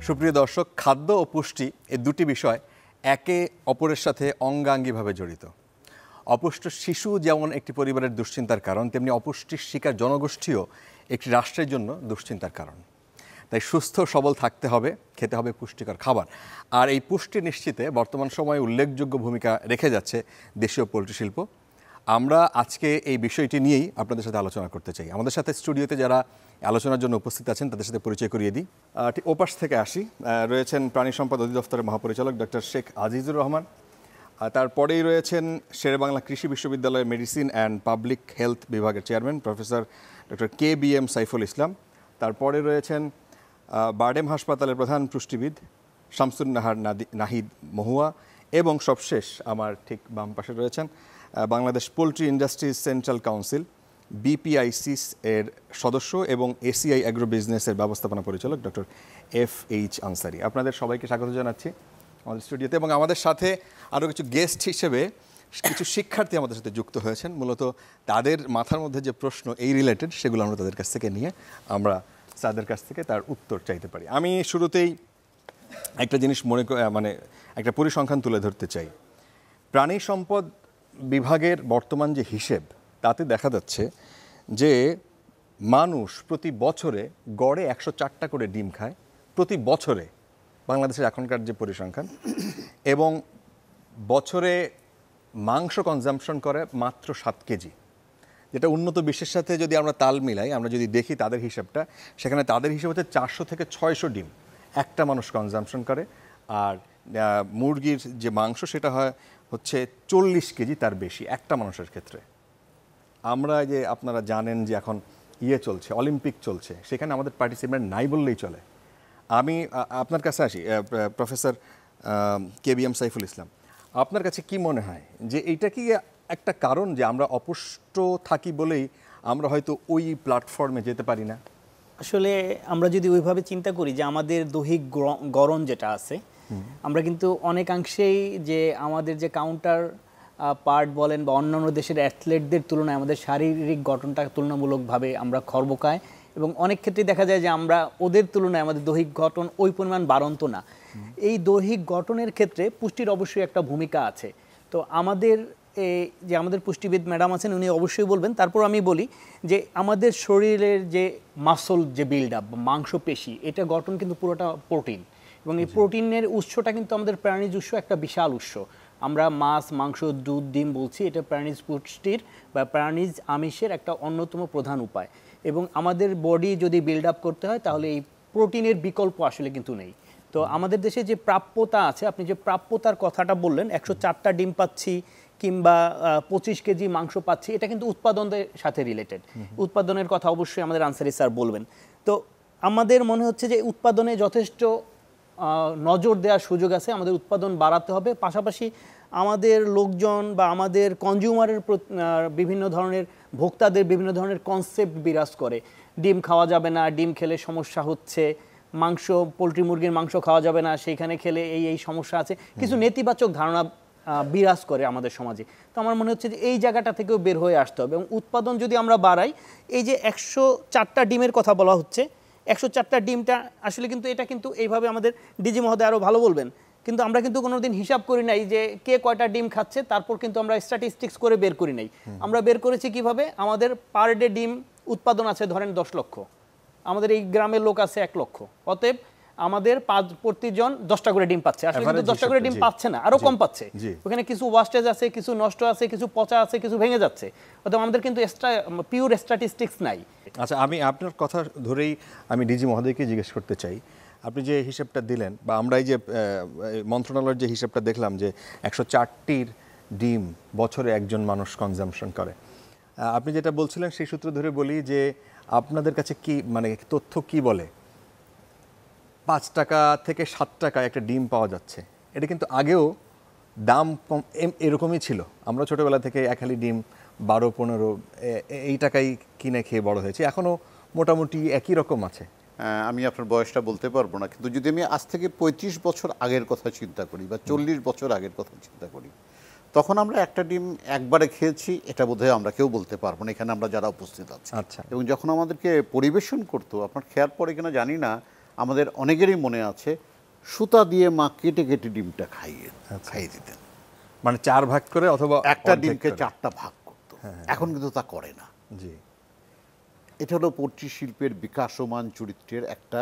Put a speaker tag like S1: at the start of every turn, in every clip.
S1: সুপ্রিয় দর্শক, খাদ্য ও পুষ্টি এই দুটি বিষয় একে অপরের সাথে অঙ্গাঙ্গিভাবে জড়িত। অপুষ্ট শিশু যেমন একটি পরিবারের দুশ্চিন্তার কারণ, তেমনি অপুষ্টির শিকার জনগোষ্ঠীও একটি রাষ্ট্রের জন্য দুশ্চিন্তার কারণ। তাই সুস্থ সবল থাকতে হবে, খেতে হবে পুষ্টিকর খাবার। আর এই পুষ্টি নিশ্চিতে বর্তমান সময়ে উল্লেখযোগ্য ভূমিকা রেখে যাচ্ছে দেশীয় পোলট্রি শিল্প। আমরা আজকে এই বিষয়টি নিয়েই আপনাদের সাথে আলোচনা করতে চাই। আমাদের সাথে স্টুডিওতে যারা আলোচনার জন্য উপস্থিত আছেন তাদের সাথে পরিচয় করিয়ে দিই। ঠিক ওপাশ থেকে আসি, রয়েছেন প্রাণী সম্পদ অধিদপ্তরের মহাপরিচালক ডক্টর শেখ আজিজুর রহমান। তারপরেই রয়েছেন শেরেবাংলা কৃষি বিশ্ববিদ্যালয়ের মেডিসিন অ্যান্ড পাবলিক হেলথ বিভাগের chairman professor doctor KBM Saiful Islam. তারপরে রয়েছেন বারডেম হাসপাতালের প্রধান পুষ্টিবিদ শামসুন নাহার নাহিদ মহুয়া। এবং সবশেষ আমার ঠিক বাম পাশে রয়েছেন Bangladesh poultry industries central council BPICs এর সদস্য এবং ACI অ্যাগ্রো বিজনেসের ব্যবস্থাপনা পরিচালক ডক্টর FH আনসারি। আপনাদের সবাইকে স্বাগত জানাচ্ছি আমাদের স্টুডিওতে। এবং আমাদের সাথে আরও কিছু গেস্ট হিসেবে কিছু শিক্ষার্থী আমাদের সাথে যুক্ত হয়েছেন। মূলত তাদের মাথার মধ্যে যে প্রশ্ন এই রিলেটেড, সেগুলো আমরা তাদের কাছ থেকে নিয়ে আমরা তাদের কাছ থেকে তার উত্তর চাইতে পারি। আমি শুরুতেই একটা জিনিস একটা পরিসংখ্যান তুলে ধরতে চাই। প্রাণী সম্পদ বিভাগের বর্তমান যে হিসেব, তাতে দেখা যাচ্ছে যে মানুষ প্রতি বছরে গড়ে 104টা করে ডিম খায় প্রতি বছরে, বাংলাদেশের এখনকার যে পরিসংখ্যান। এবং বছরে মাংস কনজাম্পশন করে মাত্র 7 কেজি, যেটা উন্নত বিশ্বের সাথে যদি আমরা তাল মিলাই, আমরা যদি দেখি তাদের হিসাবটা, সেখানে তাদের হিসাব হচ্ছে 400 থেকে 600 ডিম একটা মানুষ কনজাম্পশন করে। আর মুরগির যে মাংস, সেটা হচ্ছে 40 কেজি, তার বেশি একটা মানুষের ক্ষেত্রে। আমরা যে আপনারা জানেন যে এখন চলছে, অলিম্পিক চলছে, সেখানে আমাদের পার্টিসিপেন্ট নাই বললেই চলে। আমি আপনার কাছে আসি, প্রফেসর KBM সাইফুল ইসলাম, আপনার কাছে কি মনে হয় যে এইটা কি একটা কারণ যে আমরা অপুষ্ট থাকি বলেই আমরা হয়তো ওই প্ল্যাটফর্মে যেতে পারি না?
S2: আসলে আমরা যদি ওইভাবে চিন্তা করি যে আমাদের দৈহিক গড়ন যেটা আছে, আমরা কিন্তু অনেকাংশেই যে আমাদের যে কাউন্টার পার্ট বলেন বা অন্যান্য দেশের অ্যাথলেটদের তুলনায় আমাদের শারীরিক গঠনটা তুলনামূলকভাবে আমরা খর্বকায়, এবং অনেক ক্ষেত্রে দেখা যায় যে আমরা ওদের তুলনায় আমাদের দৈহিক গঠন ওই পরিমাণ বাড়ন্ত না। এই দৈহিক গঠনের ক্ষেত্রে পুষ্টির অবশ্যই একটা ভূমিকা আছে। তো আমাদের যে আমাদের পুষ্টিবিদ ম্যাডাম আছেন, উনি অবশ্যই বলবেন। তারপর আমি বলি যে আমাদের শরীরের যে মাসল যে বিল্ড আপ, মাংসপেশি, এটা গঠন কিন্তু পুরোটা প্রোটিন, এবং এই প্রোটিনের উৎসটা কিন্তু আমাদের প্রাণীজ উৎস একটা বিশাল উৎস। আমরা মাছ, মাংস, দুধ, ডিম বলছি, এটা প্রাণীজ পুষ্টির বা প্রাণীজ আমিষের একটা অন্যতম প্রধান উপায়। এবং আমাদের বডি যদি বিল্ড আপ করতে হয়, তাহলে এই প্রোটিনের বিকল্প আসলে কিন্তু নেই। তো আমাদের দেশে যে প্রাপ্যতা আছে, আপনি যে প্রাপ্যতার কথাটা বললেন, 104টা ডিম পাচ্ছি কিংবা 25 কেজি মাংস পাচ্ছি, এটা কিন্তু উৎপাদনের সাথে রিলেটেড। উৎপাদনের কথা অবশ্যই আমাদের আনসারি স্যার বলবেন। তো আমাদের মনে হচ্ছে যে উৎপাদনে যথেষ্ট নজর দেওয়ার সুযোগ আছে, আমাদের উৎপাদন বাড়াতে হবে। পাশাপাশি আমাদের লোকজন বা আমাদের কনজিউমারের বিভিন্ন ধরনের ভোক্তাদের বিভিন্ন ধরনের কনসেপ্ট বিরাজ করে। ডিম খাওয়া যাবে না, ডিম খেলে সমস্যা হচ্ছে, মাংস, পোলট্রি মুরগির মাংস খাওয়া যাবে না, সেইখানে খেলে এই সমস্যা আছে, কিছু নেতিবাচক ধারণা বিরাজ করে আমাদের সমাজে। তো আমার মনে হচ্ছে যে এই জায়গাটা থেকেও বের হয়ে আসতে হবে, এবং উৎপাদন যদি আমরা বাড়াই, এই যে 104টা ডিমের কথা বলা হচ্ছে, 104টা ডিমটা আসলে কিন্তু এটা কিন্তু এইভাবে আমাদের ডিজি মহোদয় আরও ভালো বলবেন, কিন্তু আমরা কিন্তু কোনোদিন হিসাব করি নাই যে কে কয়টা ডিম খাচ্ছে, তারপর কিন্তু আমরা স্ট্যাটিস্টিক্স করে বের করি নাই। আমরা বের করেছি কিভাবে, আমাদের পার ডে ডিম উৎপাদন আছে ধরেন 10 লক্ষ, আমাদের এই গ্রামের লোক আছে 1 লক্ষ, অতএব আমাদের প্রতিজন 10টা করে ডিম পাচ্ছে। আসলে কিন্তু 10টা করে ডিম পাচ্ছে না, আরো কম পাচ্ছে। ওখানে কিছু ওয়াস্টেজ আছে, কিছু নষ্ট আছে, কিছু পচা আছে, কিছু ভেঙে যাচ্ছে। অতএব আমাদের কিন্তু পিওর স্ট্যাটিস্টিক্স নাই।
S1: আচ্ছা, আমি আপনার কথা ধরেই আমি ডিজি মহোদয়কে জিজ্ঞেস করতে চাই, আপনি যে হিসেবটা দিলেন বা আমরা এই যে মন্ত্রণালয়ের যে হিসেবটা দেখলাম যে 104টির ডিম বছরে একজন মানুষ কনজাম্পশন করে, আপনি যেটা বলছিলেন সেই সূত্র ধরে বলি যে আপনাদের কাছে কি তথ্য কি বলে 5 টাকা থেকে 7 টাকায় একটা ডিম পাওয়া যাচ্ছে। এটা কিন্তু আগেও দাম কম এরকমই ছিল। আমরা ছোটোবেলা থেকে এক হালি ডিম 12-15 এই টাকায় কিনে খেয়ে বড় হয়েছে, এখনও মোটামুটি একই রকম আছে।
S3: আমি আপনার বয়সটা বলতে পারবো না, কিন্তু যদি আমি আজ থেকে 35 বছর আগের কথা চিন্তা করি বা 40 বছর আগের কথা চিন্তা করি, তখন আমরা একটা ডিম একবারে খেয়েছি, এটা বোধহয় আমরা কেউ বলতে পারবো না, এখানে আমরা যারা উপস্থিত আছি।
S1: আচ্ছা।
S3: এবং যখন আমাদেরকে পরিবেশন করতো, আপনার খেয়াল পড়ে কিনা জানি না, আমাদের অনেকেরই মনে আছে সুতা দিয়ে মা কেটে কেটে ডিমটা খাইয়ে দিতেন,
S1: মানে 4 ভাগ করে অথবা
S3: একটা ডিমকে 4টা ভাগ করতো। এখন কিন্তু তা করে না।
S1: জি,
S3: এটা হলো পোল্ট্রি শিল্পের বিকাশমান চরিত্রের একটা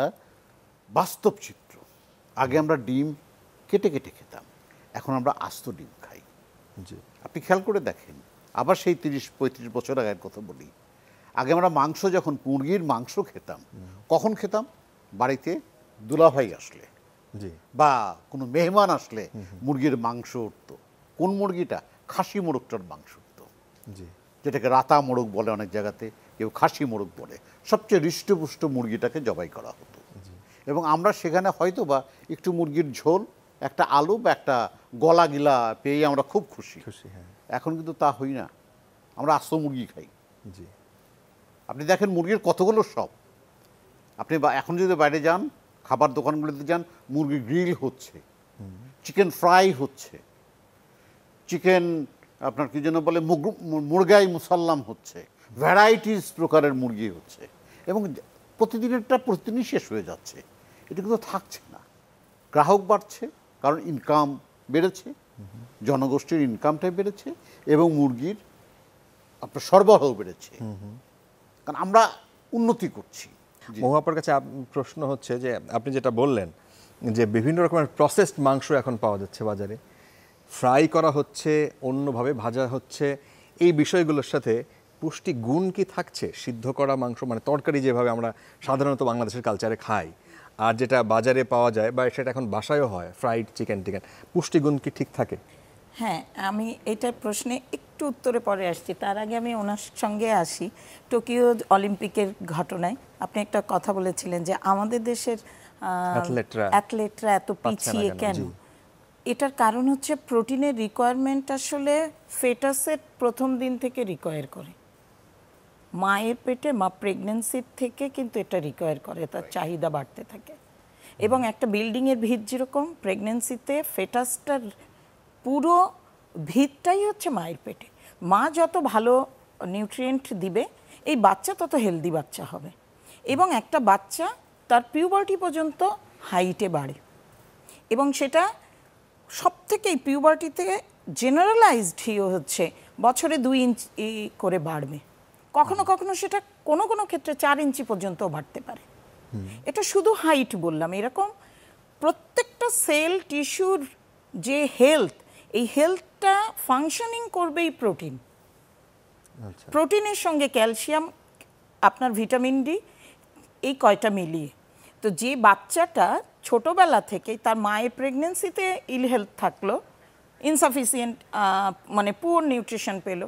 S3: বাস্তব চিত্র। আগে আমরা ডিম কেটে কেটে খেতাম, এখন আমরা আস্ত ডিম খাই।
S1: জি,
S3: আপনি খেয়াল করে দেখেন, আবার সেই 30-35 বছর আগের কথা বলি। আগে আমরা মাংস, যখন মুরগির মাংস খেতাম, কখন খেতাম? বাড়িতে দুলাভাই আসলে
S1: জি,
S3: বা কোনো মেহমান আসলে মুরগির মাংস উঠতো। কোন মুরগিটা? খাসি মোরগটার মাংস উঠতো,
S1: জি,
S3: যেটাকে রাতা মোরগ বলে অনেক জায়গাতে, কেউ খাসি মোরগ বলে। সবচেয়ে হৃষ্টপুষ্ট মুরগিটাকে জবাই করা হতো, এবং আমরা সেখানে হয়তো বা একটু মুরগির ঝোল, একটা আলু বা একটা গলা গিলা পেয়ে আমরা খুব খুশি।
S1: হ্যাঁ,
S3: এখন কিন্তু তা হই না, আমরা আস্ত মুরগি খাই।
S1: জি,
S3: আপনি দেখেন মুরগির কতগুলো সব। আপনি এখন যদি বাইরে যান, খাবার দোকানগুলোতে যান, মুরগি গ্রিল হচ্ছে, চিকেন ফ্রাই হচ্ছে, চিকেন আপনার কি যেন বলে মুরগাই মুসাল্লাম হচ্ছে, ভ্যারাইটিস প্রকারের মুরগি হচ্ছে, এবং প্রতিদিনেরটা প্রতিদিনই শেষ হয়ে যাচ্ছে। এটা কিন্তু থাকছে না। গ্রাহক বাড়ছে, কারণ ইনকাম বেড়েছে, জনগোষ্ঠীর ইনকামটাই বেড়েছে, এবং মুরগির আপনার সরবরাহ বেড়েছে, কারণ আমরা উন্নতি করছি।
S1: মহুয়াপার কাছে প্রশ্ন হচ্ছে যে আপনি যেটা বললেন যে বিভিন্ন রকমের প্রসেসড মাংস এখন পাওয়া যাচ্ছে বাজারে, ফ্রাই করা হচ্ছে, অন্যভাবে ভাজা হচ্ছে, এই বিষয়গুলোর সাথে পুষ্টি গুণ কি থাকছে? সিদ্ধ করা মাংস, মানে তরকারি যেভাবে আমরা সাধারণত বাংলাদেশের কালচারে খাই, আর যেটা বাজারে পাওয়া যায় বা সেটা এখন বাসায়ও হয়, ফ্রাইড চিকেন টিকেন, পুষ্টিগুণ কি ঠিক থাকে?
S4: হ্যাঁ, আমি এইটার প্রশ্নে একটু উত্তরে পরে আসছি। তার আগে আমি ওনার সঙ্গে আসি। টোকিও অলিম্পিকের ঘটনায় আপনি একটা কথা বলেছিলেন যে আমাদের দেশের অ্যাথলেটরা এত পিছিয়ে কেন? এটার কারণ হচ্ছে প্রোটিনের রিকোয়ারমেন্ট আসলে ফেটাসের প্রথম দিন থেকে রিকোয়ার করে, মায়ের পেটে, মা প্রেগন্যান্সির থেকে কিন্তু এটা রিকোয়ার করে, তার চাহিদা বাড়তে থাকে। এবং একটা বিল্ডিংয়ের ভিত যেরকম, প্রেগন্যান্সিতে ফেটাসটার পুরো ভিতটাই হচ্ছে মায়ের পেটে। মা যত ভালো নিউট্রিয়েন্ট দিবে, এই বাচ্চা তত হেলদি বাচ্চা হবে, এবং একটা বাচ্চা তার পিউবার্টি পর্যন্ত হাইটে বাড়ে, এবং সেটা সব থেকে পিউবার্টিতে জেনারেলাইজড হচ্ছে বছরে 2 ইঞ্চি করে বাড়বে, কখনো কখনো সেটা কোনো কোনো ক্ষেত্রে 4 ইঞ্চি পর্যন্ত বাড়তে পারে। এটা শুধু হাইট বললাম, এরকম প্রত্যেকটা সেল টিস্যুর যে হেলথ, এই হেলথটা ফাংশনিং করবে এই প্রোটিন। প্রোটিনের সঙ্গে ক্যালসিয়াম, আপনার ভিটামিন ডি, এই কয়টা মিলিয়ে। তো যে বাচ্চাটা ছোটবেলা থেকে তার মায়ের প্রেগনেন্সিতে ইল হেলথ থাকলো, ইনসাফিসিয়েন্ট মানে পুয়ার নিউট্রিশন পেলো,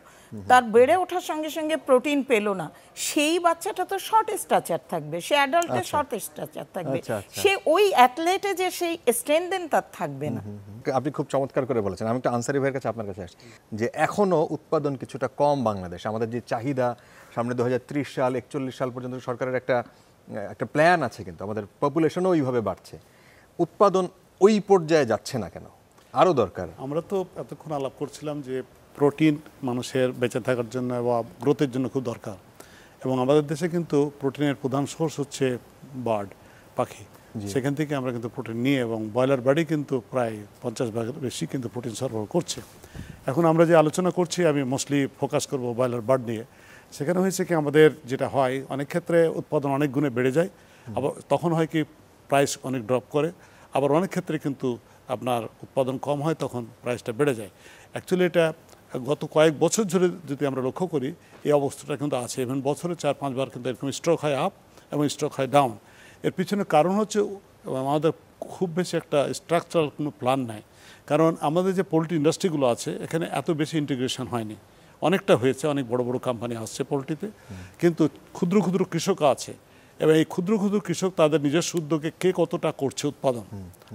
S4: তার বেড়ে ওঠার সঙ্গে সঙ্গে প্রোটিন পেলো না, সেই বাচ্চাটা তো শর্ট স্ট্যাচার থাকবে, সে অ্যাডাল্টে শর্ট স্ট্যাচার থাকবে, সে ওই অ্যাথলেটে যে সেই স্ট্রেনথ তার থাকবে না।
S1: আপনি খুব চমৎকার করে বলেছেন। আমি একটু আনসারি ভাইয়ের কাছে আপনার কাছে আসছি যে এখনো উৎপাদন কিছুটা কম বাংলাদেশে। আমাদের যে চাহিদা, সামনে 2030 সাল 41 সাল পর্যন্ত সরকারের একটা প্ল্যান আছে, কিন্তু আমাদের পপুলেশনও ওইভাবে বাড়ছে, উৎপাদন ওই পর্যায়ে যাচ্ছে না কেন? আরও দরকার।
S5: আমরা তো এতক্ষণ আলাপ করছিলাম যে প্রোটিন মানুষের বেঁচে থাকার জন্য বা গ্রোথের জন্য খুব দরকার, এবং আমাদের দেশে কিন্তু প্রোটিনের প্রধান সোর্স হচ্ছে বার্ড, পাখি। সেখান থেকে আমরা কিন্তু প্রোটিন নিয়ে, এবং ব্রয়লার বার্ডই কিন্তু প্রায় 50 ভাগের বেশি কিন্তু প্রোটিন সরবরাহ করছে। এখন আমরা যে আলোচনা করছি, আমি মোস্টলি ফোকাস করব ব্রয়লার বার্ড নিয়ে। সেখানে হয়েছে কি, আমাদের যেটা হয় অনেক ক্ষেত্রে উৎপাদন অনেক গুণে বেড়ে যায়, আবার তখন হয় কি প্রাইস অনেক ড্রপ করে, আবার অনেক ক্ষেত্রে কিন্তু আপনার উৎপাদন কম হয়, তখন প্রাইসটা বেড়ে যায়। অ্যাকচুয়ালি এটা গত কয়েক বছর ধরে যদি আমরা লক্ষ্য করি, এই অবস্থাটা কিন্তু আছে। ইভেন বছরে 4-5 বার কিন্তু এরকম স্ট্রোক হয় আপ এবং স্ট্রোক হয় ডাউন। এর পিছনে কারণ হচ্ছে আমাদের খুব বেশি একটা স্ট্রাকচারাল কোনো প্ল্যান নাই। কারণ আমাদের যে পোলট্রি ইন্ডাস্ট্রিগুলো আছে, এখানে এত বেশি ইন্টিগ্রেশন হয়নি। অনেকটা হয়েছে, অনেক বড় বড় কোম্পানি আসছে পোলট্রিতে, কিন্তু ক্ষুদ্র ক্ষুদ্র কৃষক আছে, এবং এই ক্ষুদ্র ক্ষুদ্র কৃষক তাদের নিজস্ব উদ্যোগে কে কতটা করছে উৎপাদন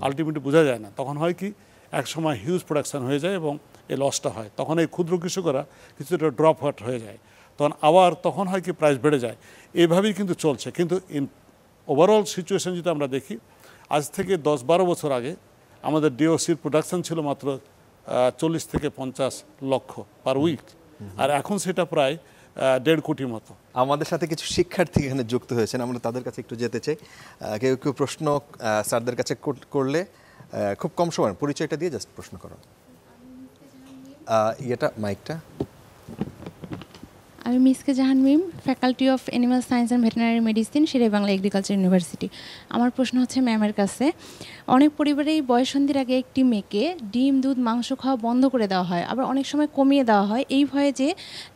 S5: আলটিমেটলি বোঝা যায় না। তখন হয় কি, এক সময় হিউজ প্রোডাকশন হয়ে যায় এবং এই লসটা হয়, তখন এই ক্ষুদ্র কৃষকরা কিছুটা ড্রপ আউট হয়ে যায়, তখন হয় কি প্রাইস বেড়ে যায়। এইভাবেই কিন্তু চলছে। কিন্তু ইন ওভারঅল সিচুয়েশন যদি আমরা দেখি, আজ থেকে 10-12 বছর আগে আমাদের ডিওসির প্রোডাকশন ছিল মাত্র 40 থেকে 50 লক্ষ পার উইক, আর এখন সেটা প্রায় 1.5 কোটির মতো।
S1: আমাদের সাথে কিছু শিক্ষার্থী এখানে যুক্ত হয়েছেন, আমরা তাদের কাছে একটু যেতে চাই। কেউ কেউ প্রশ্ন স্যারদের কাছে করলে খুব কম সময় পরিচয়টা দিয়ে জাস্ট প্রশ্ন করো। মাইকটা।
S6: আমি মিসকে Jahan Mim, faculty of animal science and veterinary medicine, Sher-e-Bangla agriculture university. আমার প্রশ্ন হচ্ছে ম্যামের কাছে, অনেক পরিবারেই বয়ঃসন্ধির আগে একটি মেয়েকে ডিম, দুধ, মাংস খাওয়া বন্ধ করে দেওয়া হয়, আবার অনেক সময় কমিয়ে দেওয়া হয় এই ভয়ে যে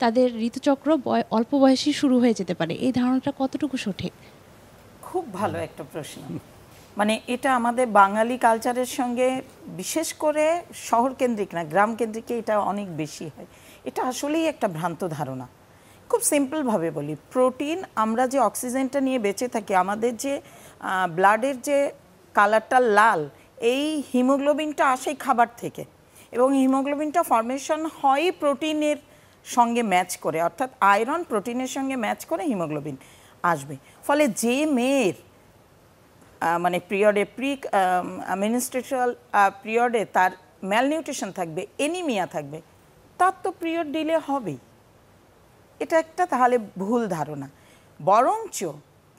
S6: তাদের ঋতুচক্র অল্প বয়সেই শুরু হয়ে যেতে পারে। এই ধারণাটা কতটুকু সঠিক?
S4: খুব ভালো একটা প্রশ্ন। মানে এটা আমাদের বাঙালি কালচারের সঙ্গে, বিশেষ করে শহর কেন্দ্রিক না, গ্রাম কেন্দ্রিকে এটা অনেক বেশি হয়। এটা আসলেই একটা ভ্রান্ত ধারণা। খুব সিম্পলভাবে বলি, প্রোটিন, আমরা যে অক্সিজেনটা নিয়ে বেঁচে থাকি, আমাদের যে ব্লাডের যে কালারটা লাল, এই হিমোগ্লোবিনটা আসে খাবার থেকে, এবং হিমোগ্লোবিনটা ফর্মেশন হয় প্রোটিনের সঙ্গে ম্যাচ করে, অর্থাৎ আয়রন প্রোটিনের সঙ্গে ম্যাচ করে হিমোগ্লোবিন আসবে। ফলে যে মেয়ের মানে পিরিয়ডে মেনস্ট্রুয়াল পিরিয়ডে তার ম্যালনিউট্রিশন থাকবে, এনিমিয়া থাকবে, তার তো পিরিয়ড ডিলে হবেই। এটা একটা তাহলে ভুল ধারণা। বরঞ্চ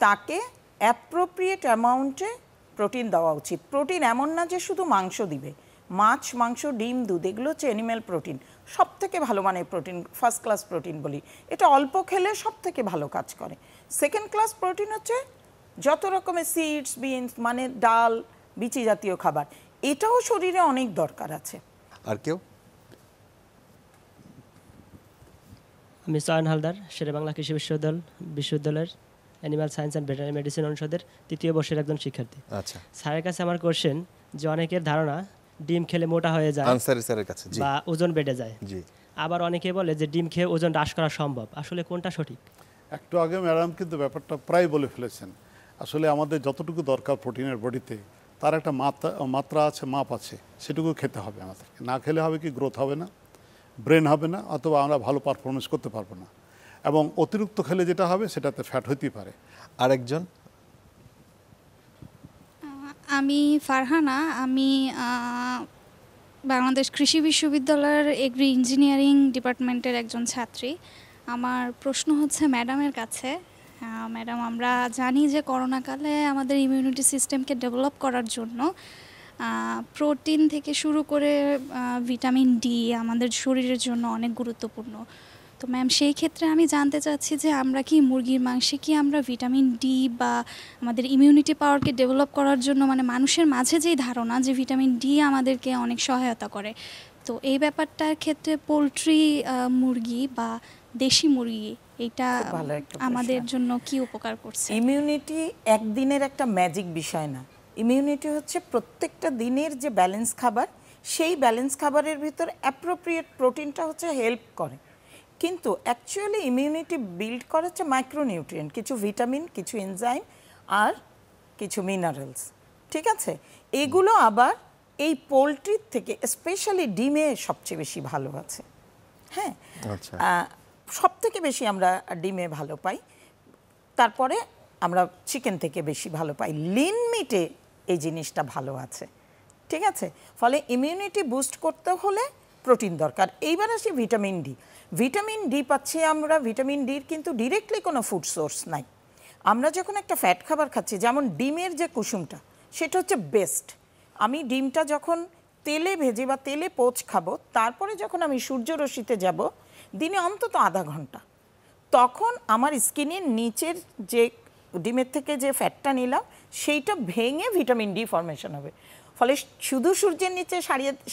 S4: তাকে অ্যাপ্রোপ্রিয়েট অ্যামাউন্টে প্রোটিন দেওয়া উচিত। প্রোটিন এমন না যে শুধু মাংস দিবে, মাছ, মাংস, ডিম, দুধ, এগুলো হচ্ছে অ্যানিম্যাল প্রোটিন, সব থেকে ভালো মানের প্রোটিন, ফার্স্ট ক্লাস প্রোটিন বলি। এটা অল্প খেলে সব থেকে ভালো কাজ করে। সেকেন্ড ক্লাস প্রোটিন হচ্ছে যত রকমের সিডস, বিনস, মানে ডাল, বিচি জাতীয় খাবার, এটাও শরীরে অনেক দরকার আছে।
S1: আর কেউ?
S7: আমি চয়ন হালদার, শেরে-ই-বাংলা কৃষি বিশ্ববিদ্যালয়ের animal science and veterinary medicine অনুষদের 3য় বর্ষের একজন শিক্ষার্থী।
S1: আচ্ছা,
S7: স্যারের কাছে আমার কোশ্চেন যে অনেকের ধারণা ডিম খেলে মোটা হয়ে যায়,
S1: আনসারি স্যারের কাছে, জি,
S7: বা ওজন বেড়ে যায়।
S1: জি।
S7: আবার অনেকে বলে যে ডিম খেয়ে ওজন হ্রাস করা সম্ভব। আসলে কোনটা সঠিক?
S5: একটু আগে ম্যাডাম কিন্তু ব্যাপারটা প্রায় বলে ফেলেছেন। আসলে আমাদের যতটুকু দরকার প্রোটিনের বডিতে, তার একটা মাত্রা আছে, মাপ আছে, সেটুকু খেতে হবে আমাদেরকে। না খেলে হবে কি, গ্রোথ হবে না, ব্রেন হবে না, অথবা আমরা ভালো পারফরমেন্স করতে পারবো না। এবং অতিরিক্ত খেলে যেটা হবে সেটাতে ফ্যাট হইতেই পারে।
S1: আরেকজন?
S8: আমি ফারহানা, আমি বাংলাদেশ কৃষি বিশ্ববিদ্যালয়ের এগ্রি ইঞ্জিনিয়ারিং ডিপার্টমেন্টের একজন ছাত্রী। আমার প্রশ্ন হচ্ছে ম্যাডামের কাছে। ম্যাডাম, আমরা জানি যে করোনাকালে আমাদের ইমিউনিটি সিস্টেমকে ডেভেলপ করার জন্য প্রোটিন থেকে শুরু করে ভিটামিন ডি আমাদের শরীরের জন্য অনেক গুরুত্বপূর্ণ। তো ম্যাম, সেই ক্ষেত্রে আমি জানতে চাচ্ছি যে আমরা কি মুরগির মাংসে কি আমরা ভিটামিন ডি বা আমাদের ইমিউনিটি পাওয়ারকে ডেভেলপ করার জন্য, মানে মানুষের মাঝে যেই ধারণা যে ভিটামিন ডি আমাদেরকে অনেক সহায়তা করে, তো এই ব্যাপারটার ক্ষেত্রে পোলট্রি মুরগি বা দেশি মুরগি এটা আমাদের জন্য কি উপকার করছে?
S4: ইমিউনিটি একদিনের একটা ম্যাজিক বিষয় না। ইমিউনিটি হচ্ছে প্রত্যেকটা দিনের যে ব্যালেন্স খাবার, সেই ব্যালেন্স খাবারের ভিতর অ্যাপ্রোপ্রিয়েট প্রোটিনটা হচ্ছে হেল্প করে। কিন্তু অ্যাকচুয়ালি ইমিউনিটি বিল্ড করা হচ্ছে মাইক্রোনিউট্রিয়েন্ট, কিছু ভিটামিন, কিছু এনজাইম আর কিছু মিনারেলস, ঠিক আছে? এগুলো আবার এই পোলট্রির থেকে, স্পেশালি ডিমে সবচেয়ে বেশি ভালো আছে। হ্যাঁ,
S1: আচ্ছা,
S4: সব থেকে বেশি আমরা ডিমে ভালো পাই, তারপরে আমরা চিকেন থেকে বেশি ভালো পাই। লিন মিটে এই জিনিসটা ভালো আছে, ঠিক আছে? ফলে ইমিউনিটি বুস্ট করতে হলে প্রোটিন দরকার। এইবার আসি ভিটামিন ডি। ভিটামিন ডি পাচ্ছি আমরা, ভিটামিন ডির কিন্তু ডিরেক্টলি কোনো ফুড সোর্স নাই। আমরা যখন একটা ফ্যাট খাবার খাচ্ছি, যেমন ডিমের যে কুসুমটা, সেটা হচ্ছে বেস্ট। আমি ডিমটা যখন তেলে ভেজে বা তেলে পোচ খাবো, তারপরে যখন আমি সূর্যরশ্মিতে যাব দিনে অন্তত আধা ঘন্টা, তখন আমার স্কিনের নিচের যে ডিমের থেকে যে ফ্যাটটা নিলাম, সেইটা ভেঙে ভিটামিন ডি ফর্মেশন হবে। ফলে শুধু সূর্যের নিচে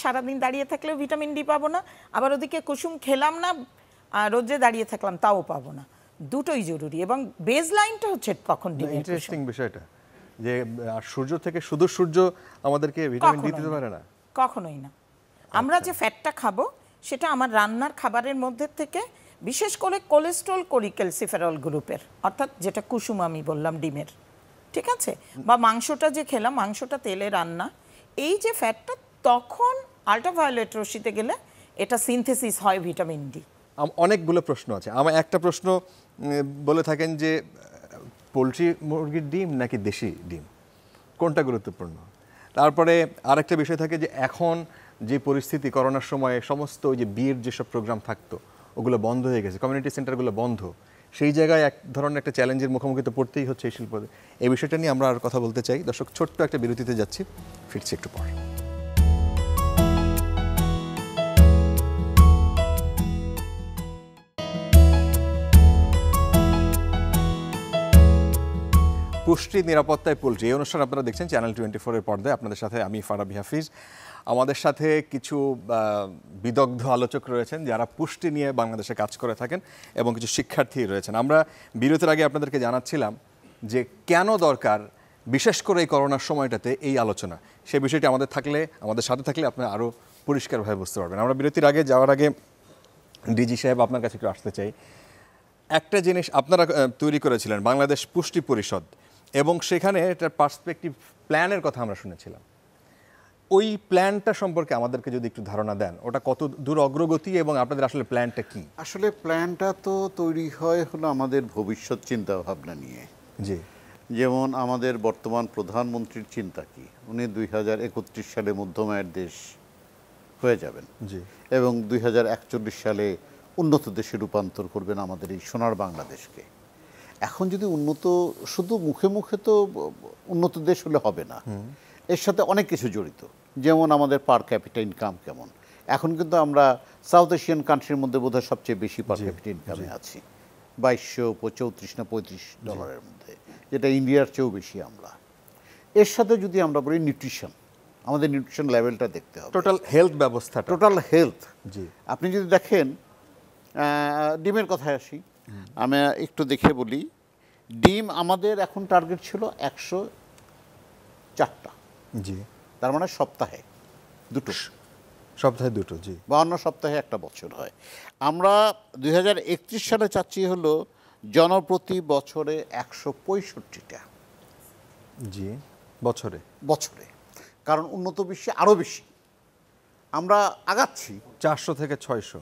S4: সারাদিন দাঁড়িয়ে থাকলেও ভিটামিন ডি পাবো না, আবার ওদিকে কুসুম খেলাম না, রোদ্রে দাঁড়িয়ে থাকলাম, তাও পাবো না। দুটোই জরুরি, এবং বেজ লাইনটা হচ্ছে তখন ডিমের।
S1: ইন্টারেস্টিং বিষয়টা যে সূর্য থেকে শুধু সূর্য আমাদেরকে ভিটামিন ডি দিতে পারে না,
S4: কখনোই না। আমরা যে ফ্যাটটা খাবো সেটা আমার রান্নার খাবারের মধ্যে থেকে, বিশেষ করে কোলেস্ট্রল কোরিক্যালসিফেরল গ্রুপের, অর্থাৎ যেটা কুসুম আমি বললাম ডিমের, ঠিক আছে? বা মাংসটা যে খেলাম, মাংসটা তেলে রান্না, এই যে ফ্যাটটা তখন আল্ট্রাভায়োলেট রশ্মিতে গেলে এটা সিনথেসিস হয় ভিটামিন ডি।
S1: অনেকগুলো প্রশ্ন আছে। আমার একটা প্রশ্ন বলে থাকেন যে পোলট্রি মুরগির ডিম নাকি দেশি ডিম, কোনটা গুরুত্বপূর্ণ? তারপরে আরেকটা বিষয় থাকে যে এখন যে পরিস্থিতি, করোনার সময়ে সমস্ত ওই যে বিয়ের যেসব প্রোগ্রাম থাকতো, ওগুলো বন্ধ হয়ে গেছে, কমিউনিটি সেন্টারগুলো বন্ধ, সেই জায়গায় এক ধরনের একটা চ্যালেঞ্জের মুখোমুখি তো পড়তেই হচ্ছে এই শিল্প। এই বিষয়টা নিয়ে আমরা আর কথা বলতে চাই। দর্শক, ছোট্ট একটা বিরতিতে যাচ্ছি, ফিরছি একটু পর। পুষ্টি নিরাপত্তায় পোল্ট্রি, এই অনুষ্ঠান আপনারা দেখছেন চ্যানেল 24-এর পর্দায়। আপনাদের সাথে আমি ফারাবি হাফিজ। আমাদের সাথে কিছু বিদগ্ধ আলোচক রয়েছেন যারা পুষ্টি নিয়ে বাংলাদেশে কাজ করে থাকেন এবং কিছু শিক্ষার্থী রয়েছেন। আমরা বিরতির আগে আপনাদেরকে জানাচ্ছিলাম যে কেন দরকার বিশেষ করে এই করোনার সময়টাতে এই আলোচনা। সেই বিষয়টি আমাদের সাথে থাকলে আপনারা আরও পরিষ্কারভাবে বুঝতে পারবেন। আমরা বিরতির আগে যাওয়ার আগে ডিজি সাহেব আপনার কাছে একটু আসতে চাই। একটা জিনিস আপনারা তৈরি করেছিলেন বাংলাদেশ পুষ্টি পরিষদ, এবং সেখানে এটার পার্সপেক্টিভ প্ল্যানের কথা আমরা শুনেছিলাম। ওই প্ল্যানটা সম্পর্কে আমাদেরকে যদি একটু ধারণা দেন, ওটা কত দূর অগ্রগতি এবং আপনাদের আসলে প্ল্যানটা কি?
S3: আসলে প্ল্যানটা তো তৈরি হয় হলো আমাদের ভবিষ্যৎ চিন্তা ভাবনা নিয়ে।
S1: জি,
S3: যেমন আমাদের বর্তমান প্রধানমন্ত্রীর চিন্তা কি, উনি 2031 সালে মধ্যমায়ের দেশ হয়ে যাবেন,
S1: জি,
S3: এবং 2041 সালে উন্নত দেশে রূপান্তর করবেন আমাদের এই সোনার বাংলাদেশকে। এখন যদি উন্নত, শুধু মুখে মুখে তো উন্নত দেশ হলে হবে না, এর সাথে অনেক কিছু জড়িত। যেমন আমাদের পার ক্যাপিটা ইনকাম কেমন, এখন কিন্তু আমরা সাউথ এশিয়ান কান্ট্রির মধ্যে বোধহয় সবচেয়ে বেশি পার ক্যাপিটা ইনকামে আছি, $2234 না $35 মধ্যে, যেটা ইন্ডিয়ার চেয়েও বেশি আমরা। এর সাথে যদি আমরা বলি নিউট্রিশন, আমাদের নিউট্রিশন লেভেলটা দেখতে হবে,
S1: টোটাল হেলথ ব্যবস্থা,
S3: টোটাল হেলথ।
S1: জি,
S3: আপনি যদি দেখেন, ডিমের কথায় আসি, আমি একটু দেখে বলি। ডিম আমাদের এখন টার্গেট ছিল 104টা,
S1: জি,
S3: তার মানে সপ্তাহে দুটো,
S1: জি,
S3: 52 সপ্তাহে একটা বছর হয়। আমরা 2031 সালে চাচ্ছি হলো জনপ্রতি বছরে 165টা,
S1: জি, বছরে,
S3: কারণ উন্নত বিশ্বে আরও বেশি আমরা আগাচ্ছি,
S1: 400 থেকে 600,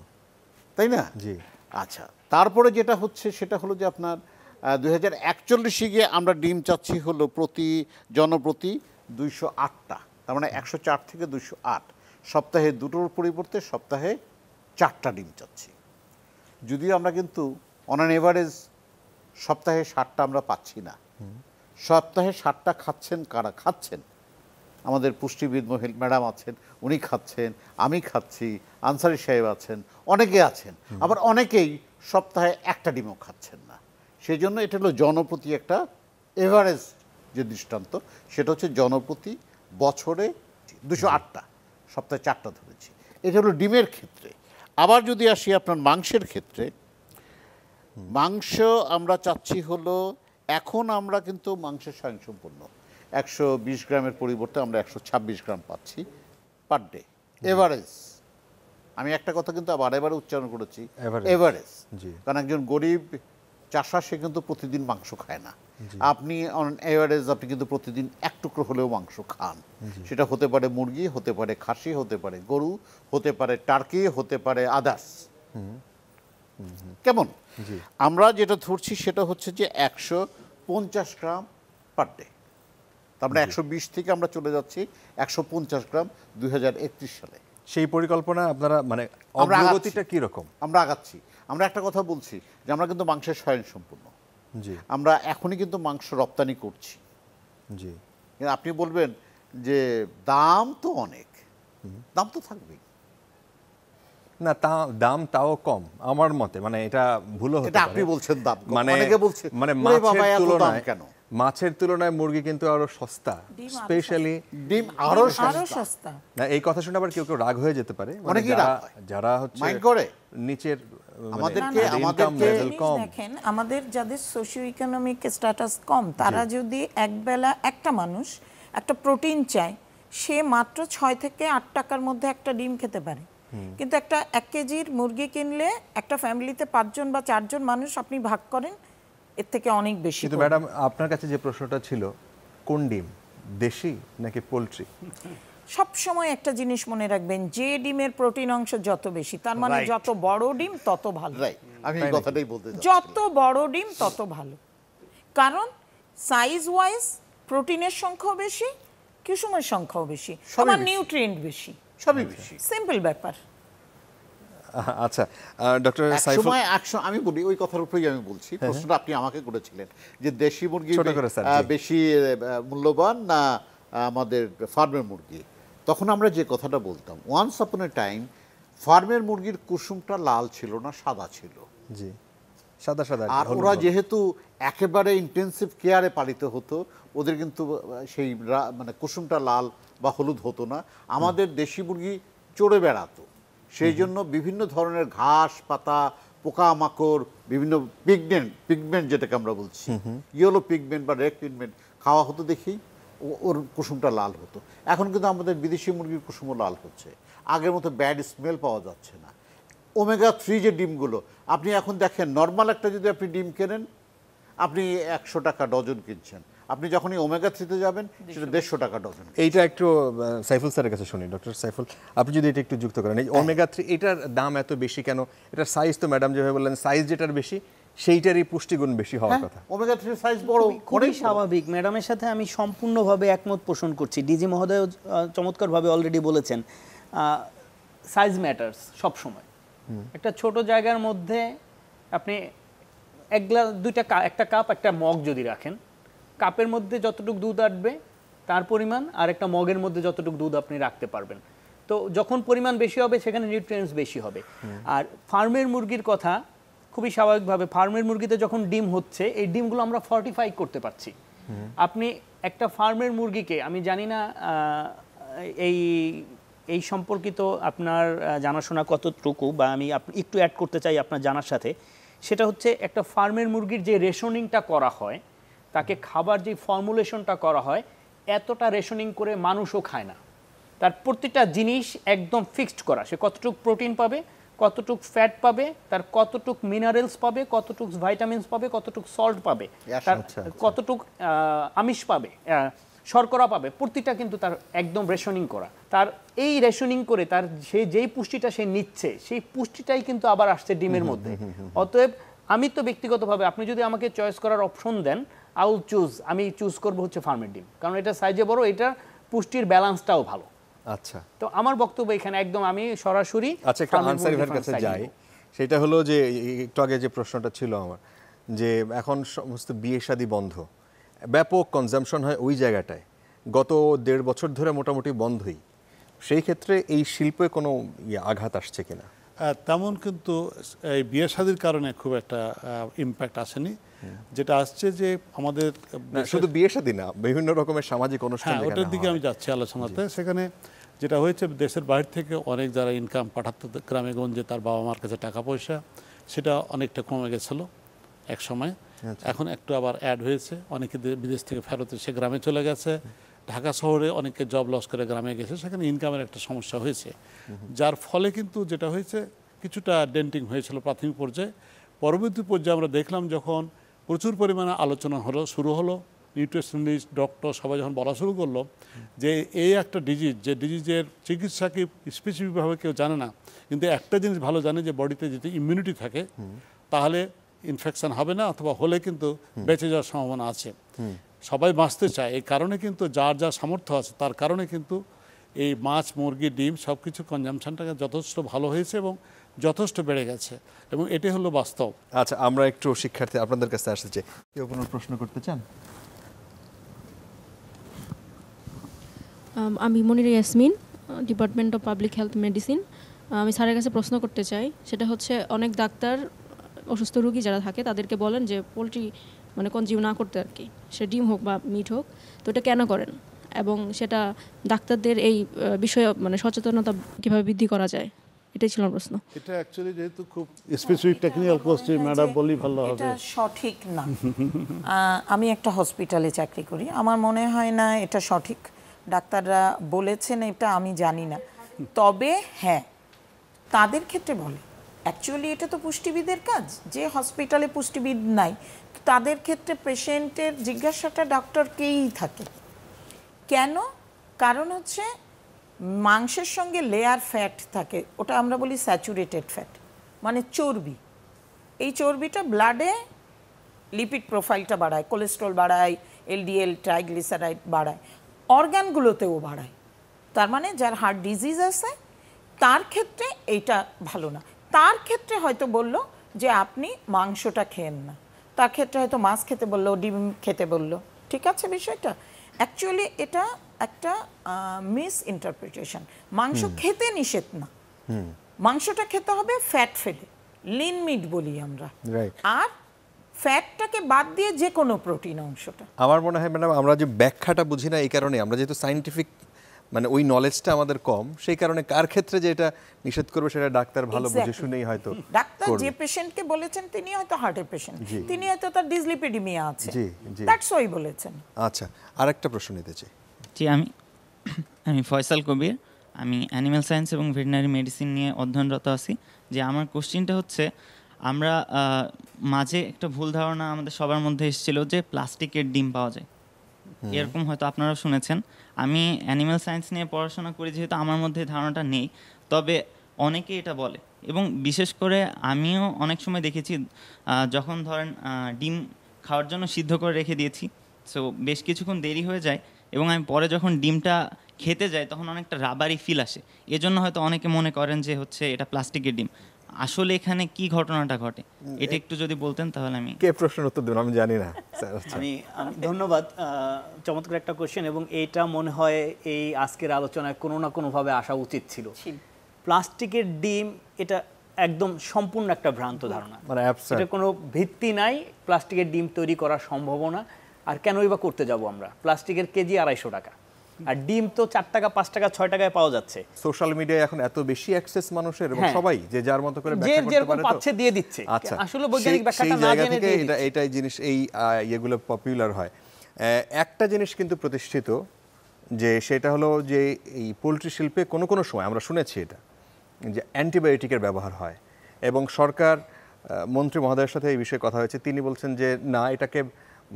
S3: তাই না?
S1: জি।
S3: আচ্ছা, তারপরে যেটা হচ্ছে সেটা হলো যে আপনার 2041 গিয়ে আমরা ডিম চাচ্ছি হলো জনপ্রতি 208টা, তার মানে 104 থেকে 208, সপ্তাহে দুটোর পরিবর্তে সপ্তাহে 4টা ডিম চাচ্ছি। যদিও আমরা কিন্তু অন অ্যান এভারেজ সপ্তাহে 60টা আমরা পাচ্ছি না। সপ্তাহে 60টা খাচ্ছেন কারা? খাচ্ছেন আমাদের পুষ্টিবিদ ম্যাডাম আছেন, উনি খাচ্ছেন, আমি খাচ্ছি, আনসারি সাহেব আছেন, অনেকে আছেন, আবার অনেকেই সপ্তাহে একটা ডিমও খাচ্ছেন না। সেই জন্য এটা হলো জনপ্রতি একটা এভারেজ যে দৃষ্টান্ত, সেটা হচ্ছে জনপ্রতি বছরে 208টা, সপ্তাহে 4টা ধরেছি। এটা হলো ডিমের ক্ষেত্রে। আবার যদি আসি আপনার মাংসের ক্ষেত্রে, মাংস আমরা চাচ্ছি হলো, এখন আমরা কিন্তু মাংসের স্বয়ংসম্পূর্ণ, 120 গ্রামের পরিবর্তে আমরা 126 গ্রাম পাচ্ছি পার ডে এভারেজ। আমি একটা কথা কিন্তু আবার এবারে উচ্চারণ করেছি, এভারেজ, কারণ একজন গরিব চাষা সে কিন্তু প্রতিদিন মাংস খায় না। আপনি অন এভারেজ আপনি কিন্তু প্রতিদিন এক টুকরো হলেও মাংস খান, সেটা হতে পারে মুরগি, হতে পারে খাসি, হতে পারে গরু, হতে পারে টার্কি, হতে পারে আদার্স। কেমন? আমরা যেটা ধরছি সেটা হচ্ছে যে 150 গ্রাম পার ডে, তারপরে 120 থেকে আমরা চলে যাচ্ছি 150 গ্রাম 2031 সালে।
S1: সেই পরিকল্পনা আপনারা মানে অগ্রগতিটা কি রকম?
S3: আমরা আগাচ্ছি। আমরা একটা কথা বলছি যে আমরা কিন্তু মাংসের স্বয়ংসম্পূর্ণ,
S1: জি,
S3: আমরা এখনই কিন্তু মাংস রপ্তানি করছি,
S1: জি।
S3: আপনি বলবেন যে দাম তো অনেক, দাম তো থাকবেই
S1: না, দাম তাও কম আমার মতে, মানে এটা ভুল হতে পারে।
S3: আপনি বলছেন দাম কম,
S1: মানে
S3: অনেকে বলছে
S1: মানে মাছের তুলনায় মুরগি কিন্তু আরো সস্তা, স্পেশালি
S3: ডিম আরো সস্তা।
S1: না, এই কথা শুনে আবার কেউ কেউ রাগ হয়ে যেতে পারে, মানে যারা হচ্ছে
S3: মাইন্ড করে
S1: নিচের
S3: আমাদেরকে
S4: দেখেন, আমাদের যাদের সোশিও ইকোনমিক স্ট্যাটাস কম, তারা যদি একবেলা একটা মানুষ একটা প্রোটিন চায়, সে মাত্র 6 থেকে 8 টাকার মধ্যে একটা ডিম খেতে পারে। কিন্তু একটা 1 কেজির মুরগি কিনলে একটা ফ্যামিলিতে 5 জন বা 4 জন মানুষ আপনি ভাগ করেন, এর থেকে অনেক বেশি।
S1: কিন্তু ম্যাডাম, আপনার কাছে যে প্রশ্নটা ছিল, কোন ডিম, দেশি নাকি পোলট্রি?
S4: সব সময় একটা জিনিস মনে রাখবেন, যে ডিমের প্রোটিন অংশ যত বেশি, তার মানে যত বড় ডিম তত ভালো।
S3: আমি এই কথাটাই বলতে চাই,
S4: যত বড় ডিম তত ভালো, কারণ সাইজ ওয়াইজ প্রোটিনের সংখ্যাও বেশি, কুসুমের সংখ্যাও বেশি, আমার নিউট্রিয়েন্ট বেশি,
S3: সবই বেশি,
S4: সিম্পল ব্যাপার।
S1: আচ্ছা ডক্টর সাইফুল,
S3: একসময় আমি বলি ওই কথার উপরেই আমি বলছি, প্রশ্নটা আপনি আমাকে করেছিলেন যে দেশি মুরগি
S1: ছোট করে স্যার, জি।
S3: বেশি মূল্যবান না আমাদের ফার্মের মুরগি, তখন আমরা যে কথাটা বলতাম, ওয়ান্স আপন এ টাইম ফার্মের মুরগির কুসুমটা লাল ছিল না, সাদা ছিল।
S1: জি, সাদা সাদা।
S3: আর ওরা যেহেতু একেবারে ইন্টেন্সিভ কেয়ারে পালিত হতো, ওদের কিন্তু সেই মানে কুসুমটা লাল বা হলুদ হতো না। আমাদের দেশি মুরগি চড়ে বেড়াতো, সেই জন্য বিভিন্ন ধরনের ঘাস পাতা, পোকামাকড়, বিভিন্ন পিগমেন্ট যেটাকে আমরা বলছি, ইয়েলো পিগমেন্ট বা রেড পিগমেন্ট খাওয়া হতো দেখেই ওর কুসুমটা লাল হতো। এখন কিন্তু আমাদের বিদেশি মুরগির কুসুমও লাল হচ্ছে, আগের মতো ব্যাড স্মেল পাওয়া যাচ্ছে না। ওমেগা 3 যে ডিমগুলো আপনি এখন দেখেন, নর্মাল একটা যদি আপনি ডিম কেনেন আপনি 100 টাকা ডজন কিনছেন, আপনি যখনই ওমেগা 3 তে যাবেন সেটা 150 টাকা ডজন।
S1: এইটা একটু সাইফুল স্যারের কাছে শুনি। ডক্টর সাইফুল, আপনি যদি এটা একটু যুক্ত করেন, এই ওমেগা 3 এটার দাম এত বেশি কেন? এটার সাইজ তো ম্যাডাম যেভাবে বললেন, সাইজ যেটার বেশি সেইটারই পুষ্টিগুণ বেশি হওয়ার কথা।
S3: ওমেগা 3 সাইজ বড়,
S2: খুবই স্বাভাবিক। ম্যাডামের সাথে আমি সম্পূর্ণভাবে একমত পোষণ করছি। ডিজি মহোদয় চমৎকারভাবে অলরেডি বলেছেন, সাইজ ম্যাটার্স সব সময়। একটা ছোট জায়গার মধ্যে আপনি এক গ্লাস একটা কাপ একটা মগ যদি রাখেন, কাপের মধ্যে যতটুকু দুধ আসবে তার পরিমাণ, আর একটা মগের মধ্যে যতটুকু দুধ আপনি রাখতে পারবেন। তো যখন পরিমাণ বেশি হবে সেখানে নিউট্রিয়েন্টস বেশি হবে। আর ফার্মের মুরগির কথা খুবই স্বাভাবিকভাবে, ফার্মের মুরগিতে যখন ডিম হচ্ছে, এই ডিমগুলো আমরা ফর্টিফাই করতে পারছি। আপনি একটা ফার্মের মুরগিকে, আমি জানি না এই সম্পর্কিত আপনার জানাশোনা কতটুকু, বা আমি একটু অ্যাড করতে চাই আপনার জানার সাথে। সেটা হচ্ছে একটা ফার্মের মুরগির যে রেশনিংটা করা হয়, তাকে খাবার যে ফর্মুলেশনটা করা হয়, এতটা রেশনিং করে মানুষও খায় না। তার প্রতিটা জিনিস একদম ফিক্সড করা, সে কতটুকু প্রোটিন পাবে, কতটুকু ফ্যাট পাবে, তার কতটুকু মিনারেলস পাবে, কতটুকু ভাইটামিনস পাবে, কতটুকু সল্ট পাবে, তার কতটুকু আমিষ পাবে, শর্করা পাবে, প্রতিটা কিন্তু তার একদম রেশনিং করা। তার এই রেশনিং করে তার সে যেই পুষ্টিটা সে নিচ্ছে, সেই পুষ্টিটাই কিন্তু আবার আসছে ডিমের মধ্যে। অতএব আমি তো ব্যক্তিগতভাবে, আপনি যদি আমাকে চয়েস করার অপশন দেন, আমি চুজ করবো হচ্ছে ফার্মের ডিম, কারণ এটা সাইজে বড়, এটা পুষ্টির ব্যালেন্সটাও ভালো।
S1: আচ্ছা,
S2: তো আমার বক্তব্য এখানে একদম আমি সরাসরি
S1: আচ্ছা একটা আনসারি ভাইয়ের কাছে যাই। সেটা হলো যে একটু আগে যে প্রশ্নটা ছিল আমার, যে এখন সমস্ত বিয়ে শাদী বন্ধ, ব্যাপক কনজাম্পশন হয় ওই জায়গাটায়, গত 1.5 বছর ধরে মোটামুটি বন্ধই। সেই ক্ষেত্রে এই শিল্পে কোনো আঘাত আসছে কিনা?
S5: তেমন কিন্তু এই বিয়ে শাদীর কারণে খুব একটা ইম্প্যাক্ট আসেনি। যেটা আসছে যে আমাদের
S1: শুধু বিয়ে শাদী না, বিভিন্ন রকমের সামাজিক অনুষ্ঠান,
S5: ওটার দিকে আমি যাচ্ছি আলোচনাতে। সেখানে যেটা হয়েছে, দেশের বাইরে থেকে অনেক যারা ইনকাম পাঠাতো গ্রামে গঞ্জে তার বাবা মার কাছে টাকা পয়সা, সেটা অনেকটা কমে গেছিলো এক সময়। এখন একটু আবার অ্যাড হয়েছে, অনেকে বিদেশ থেকে ফেরত এসে গ্রামে চলে গেছে, ঢাকা শহরে অনেকে জব লস করে গ্রামে গেছে, সেখানে ইনকামের একটা সমস্যা হয়েছে, যার ফলে কিন্তু যেটা হয়েছে কিছুটা ডেন্টিং হয়েছিল প্রাথমিক পর্যায়ে। পরবর্তী পর্যায়ে আমরা দেখলাম যখন প্রচুর পরিমাণে আলোচনা শুরু হলো, নিউট্রিশনিস্ট, ডক্টর সবাই যখন বলা শুরু করলো যে এই একটা ডিজিজ, যে ডিজিজের চিকিৎসা কি স্পেসিফিকভাবে কেউ জানে না, কিন্তু একটা জিনিস ভালো জানে যে বডিতে যদি ইমিউনিটি থাকে তাহলে ইনফেকশন হবে না, অথবা হলে কিন্তু বেঁচে যাওয়ার সম্ভাবনা আছে। সবাই বাঁচতে চায়, এই কারণে কিন্তু যার যা সামর্থ্য আছে তার কারণে কিন্তু এই মাছ, মুরগি, ডিম সব কিছু কনজামশনটাকে যথেষ্ট ভালো হয়েছে এবং যথেষ্ট বেড়ে গেছে, এবং এটাই হলো বাস্তব।
S1: আচ্ছা, আমরা একটু শিক্ষার্থী আপনাদের কাছে আসতে, কেউ কোনো প্রশ্ন করতে চান?
S9: আমি Monira Yasmin, department of public health medicine. আমি স্যারের কাছে প্রশ্ন করতে চাই, সেটা হচ্ছে অনেক ডাক্তার অসুস্থ রোগী যারা থাকে তাদেরকে বলেন যে পোলট্রি মানে কনজিউম না করতে, আর কি, সে ডিম হোক বা মিট হোক, তো এটা কেন করেন, এবং সেটা ডাক্তারদের এই বিষয়ে মানে সচেতনতা কিভাবে বৃদ্ধি করা যায়, এটাই ছিল প্রশ্ন।
S5: এটা অ্যাকচুয়ালি যেহেতু খুব স্পেসিফিক টেকনিক্যাল কোশ্চেন, ম্যাডাম বলি ভালো হবে।
S4: এটা সঠিক না। আমি একটা হসপিটালে চাকরি করি, আমার মনে হয় না এটা সঠিক। ডাক্তাররা বলেছেন এটা আমি জানি না, তবে হ্যাঁ তাদের ক্ষেত্রে বলে অ্যাকচুয়ালি এটা তো পুষ্টিবিদের কাজ। যে হসপিটালে পুষ্টিবিদ নাই তাদের ক্ষেত্রে পেশেন্টের জিজ্ঞাসাটা ডক্টরকেই থাকে। কেন? কারণ হচ্ছে মাংসের সঙ্গে লেয়ার ফ্যাট থাকে, ওটা আমরা বলি স্যাচুরেটেড ফ্যাট, মানে চর্বি। এই চর্বিটা ব্লাডে লিপিড প্রোফাইলটা বাড়ায়, কোলেস্ট্রল বাড়ায়, এলডিএল ট্রাইগ্লিসারাইড বাড়ায়, অর্গানগুলোতেও বাড়ায়। তার মানে যার হার্ট ডিজিজ আছে তার ক্ষেত্রে এইটা ভালো না। তার ক্ষেত্রে হয়তো বলল যে আপনি মাংসটা খেয়েন না, তার ক্ষেত্রে হয়তো মাছ খেতে বললো, ডিম খেতে বললো। ঠিক আছে বিষয়টা? অ্যাকচুয়ালি এটা একটা মিস ইন্টারপ্রিটেশন। মাংস খেতে নিষেধ না, মাংসটা খেতে হবে ফ্যাট ফেলে, লিন মিট বলি আমরা, আর ফ্যাটটাকে বাদ দিয়ে যে কোনো প্রোটিন অংশটা।
S1: আমার মনে হয় ম্যাডাম আমরা যে ব্যাখ্যাটা বুঝি না এই কারণে, আমরা যেহেতু সায়েন্টিফিক মানে ওই নলেজটা আমাদের কম, সেই কারণে কার ক্ষেত্রে যে এটা নিষেধ করবে সেটা ডাক্তার ভালো বুঝে শুনেই হয়তো
S4: ডাক্তার যে পেশেন্টকে বলেছেন তিনি হয়তো হার্টের পেশেন্ট, তিনি হয়তো তার ডিসলিপিডিমিয়া আছে, দ্যাটস ওয়াই বলেছেন।
S1: আচ্ছা, আরেকটা প্রশ্ন নিতে চাই।
S10: জি, আমি ফয়সাল কবির, আমি অ্যানিম্যাল সায়েন্স এবং ভেটেরিনারি মেডিসিন নিয়ে অধ্যয়নরত আছি। যে আমার কোশ্চেনটা হচ্ছে, আমরা মাঝে একটা ভুল ধারণা আমাদের সবার মধ্যে এসেছিল যে প্লাস্টিকের ডিম পাওয়া যায়, এরকম হয়তো আপনারাও শুনেছেন। আমি অ্যানিম্যাল সায়েন্স নিয়ে পড়াশোনা করি যেহেতু আমার মধ্যে ধারণাটা নেই, তবে অনেকে এটা বলে, এবং বিশেষ করে আমিও অনেক সময় দেখেছি যখন ধরেন ডিম খাওয়ার জন্য সিদ্ধ করে রেখে দিয়েছি, সো বেশ কিছুক্ষণ দেরি হয়ে যায় এবং আমি পরে যখন ডিমটা খেতে যাই তখন অনেকটা রাবারি ফিল আসে, এজন্য হয়তো অনেকে মনে করেন যে হচ্ছে এটা প্লাস্টিকের ডিম। আসলে এখানে কি ঘটনাটা ঘটে এটা একটু যদি বলতেন তাহলে। আমি
S1: কে প্রশ্নের উত্তর দেবেন আমি জানি না।
S2: আমি ধন্যবাদ, চমৎকার একটা কোশ্চেন, এবং এইটা মনে হয় এই আজকের আলোচনায় কোনো না কোনোভাবে আসা উচিত ছিল। প্লাস্টিকের ডিম এটা একদম সম্পূর্ণ একটা ভ্রান্ত ধারণা,
S1: মানে
S2: এটা কোনো ভিত্তি নাই। প্লাস্টিকের ডিম তৈরি করার সম্ভাবনা, আর কেনই বা করতে যাব আমরা? প্লাস্টিকের কেজি 250 টাকা, আর ডিম তো 4 টাকা 5 টাকা 6 টাকায় পাওয়া যাচ্ছে।
S1: সোশ্যাল মিডিয়ায় এখন এত বেশি অ্যাক্সেস মানুষের, এবং সবাই যে যার মতো করে ব্যাখ্যা করতে পারে, তো
S2: পাচ্ছে দিয়ে দিচ্ছে।
S1: আচ্ছা,
S2: আসলে বৈজ্ঞানিক ব্যাখ্যাটা না জেনে দিয়ে দিচ্ছে।
S1: এটাই জিনিস, এই এগুলো পপুলার হয়। একটা জিনিস কিন্তু প্রতিষ্ঠিত, যে সেটা হলো যে এই পোলট্রি শিল্পে কোনো কোনো সময় আমরা শুনেছি এটা যে অ্যান্টিবায়োটিকের ব্যবহার হয়, এবং সরকার মন্ত্রী মহোদয়ের সাথে এই বিষয়ে কথা হয়েছে, তিনি বলছেন যে না, এটাকে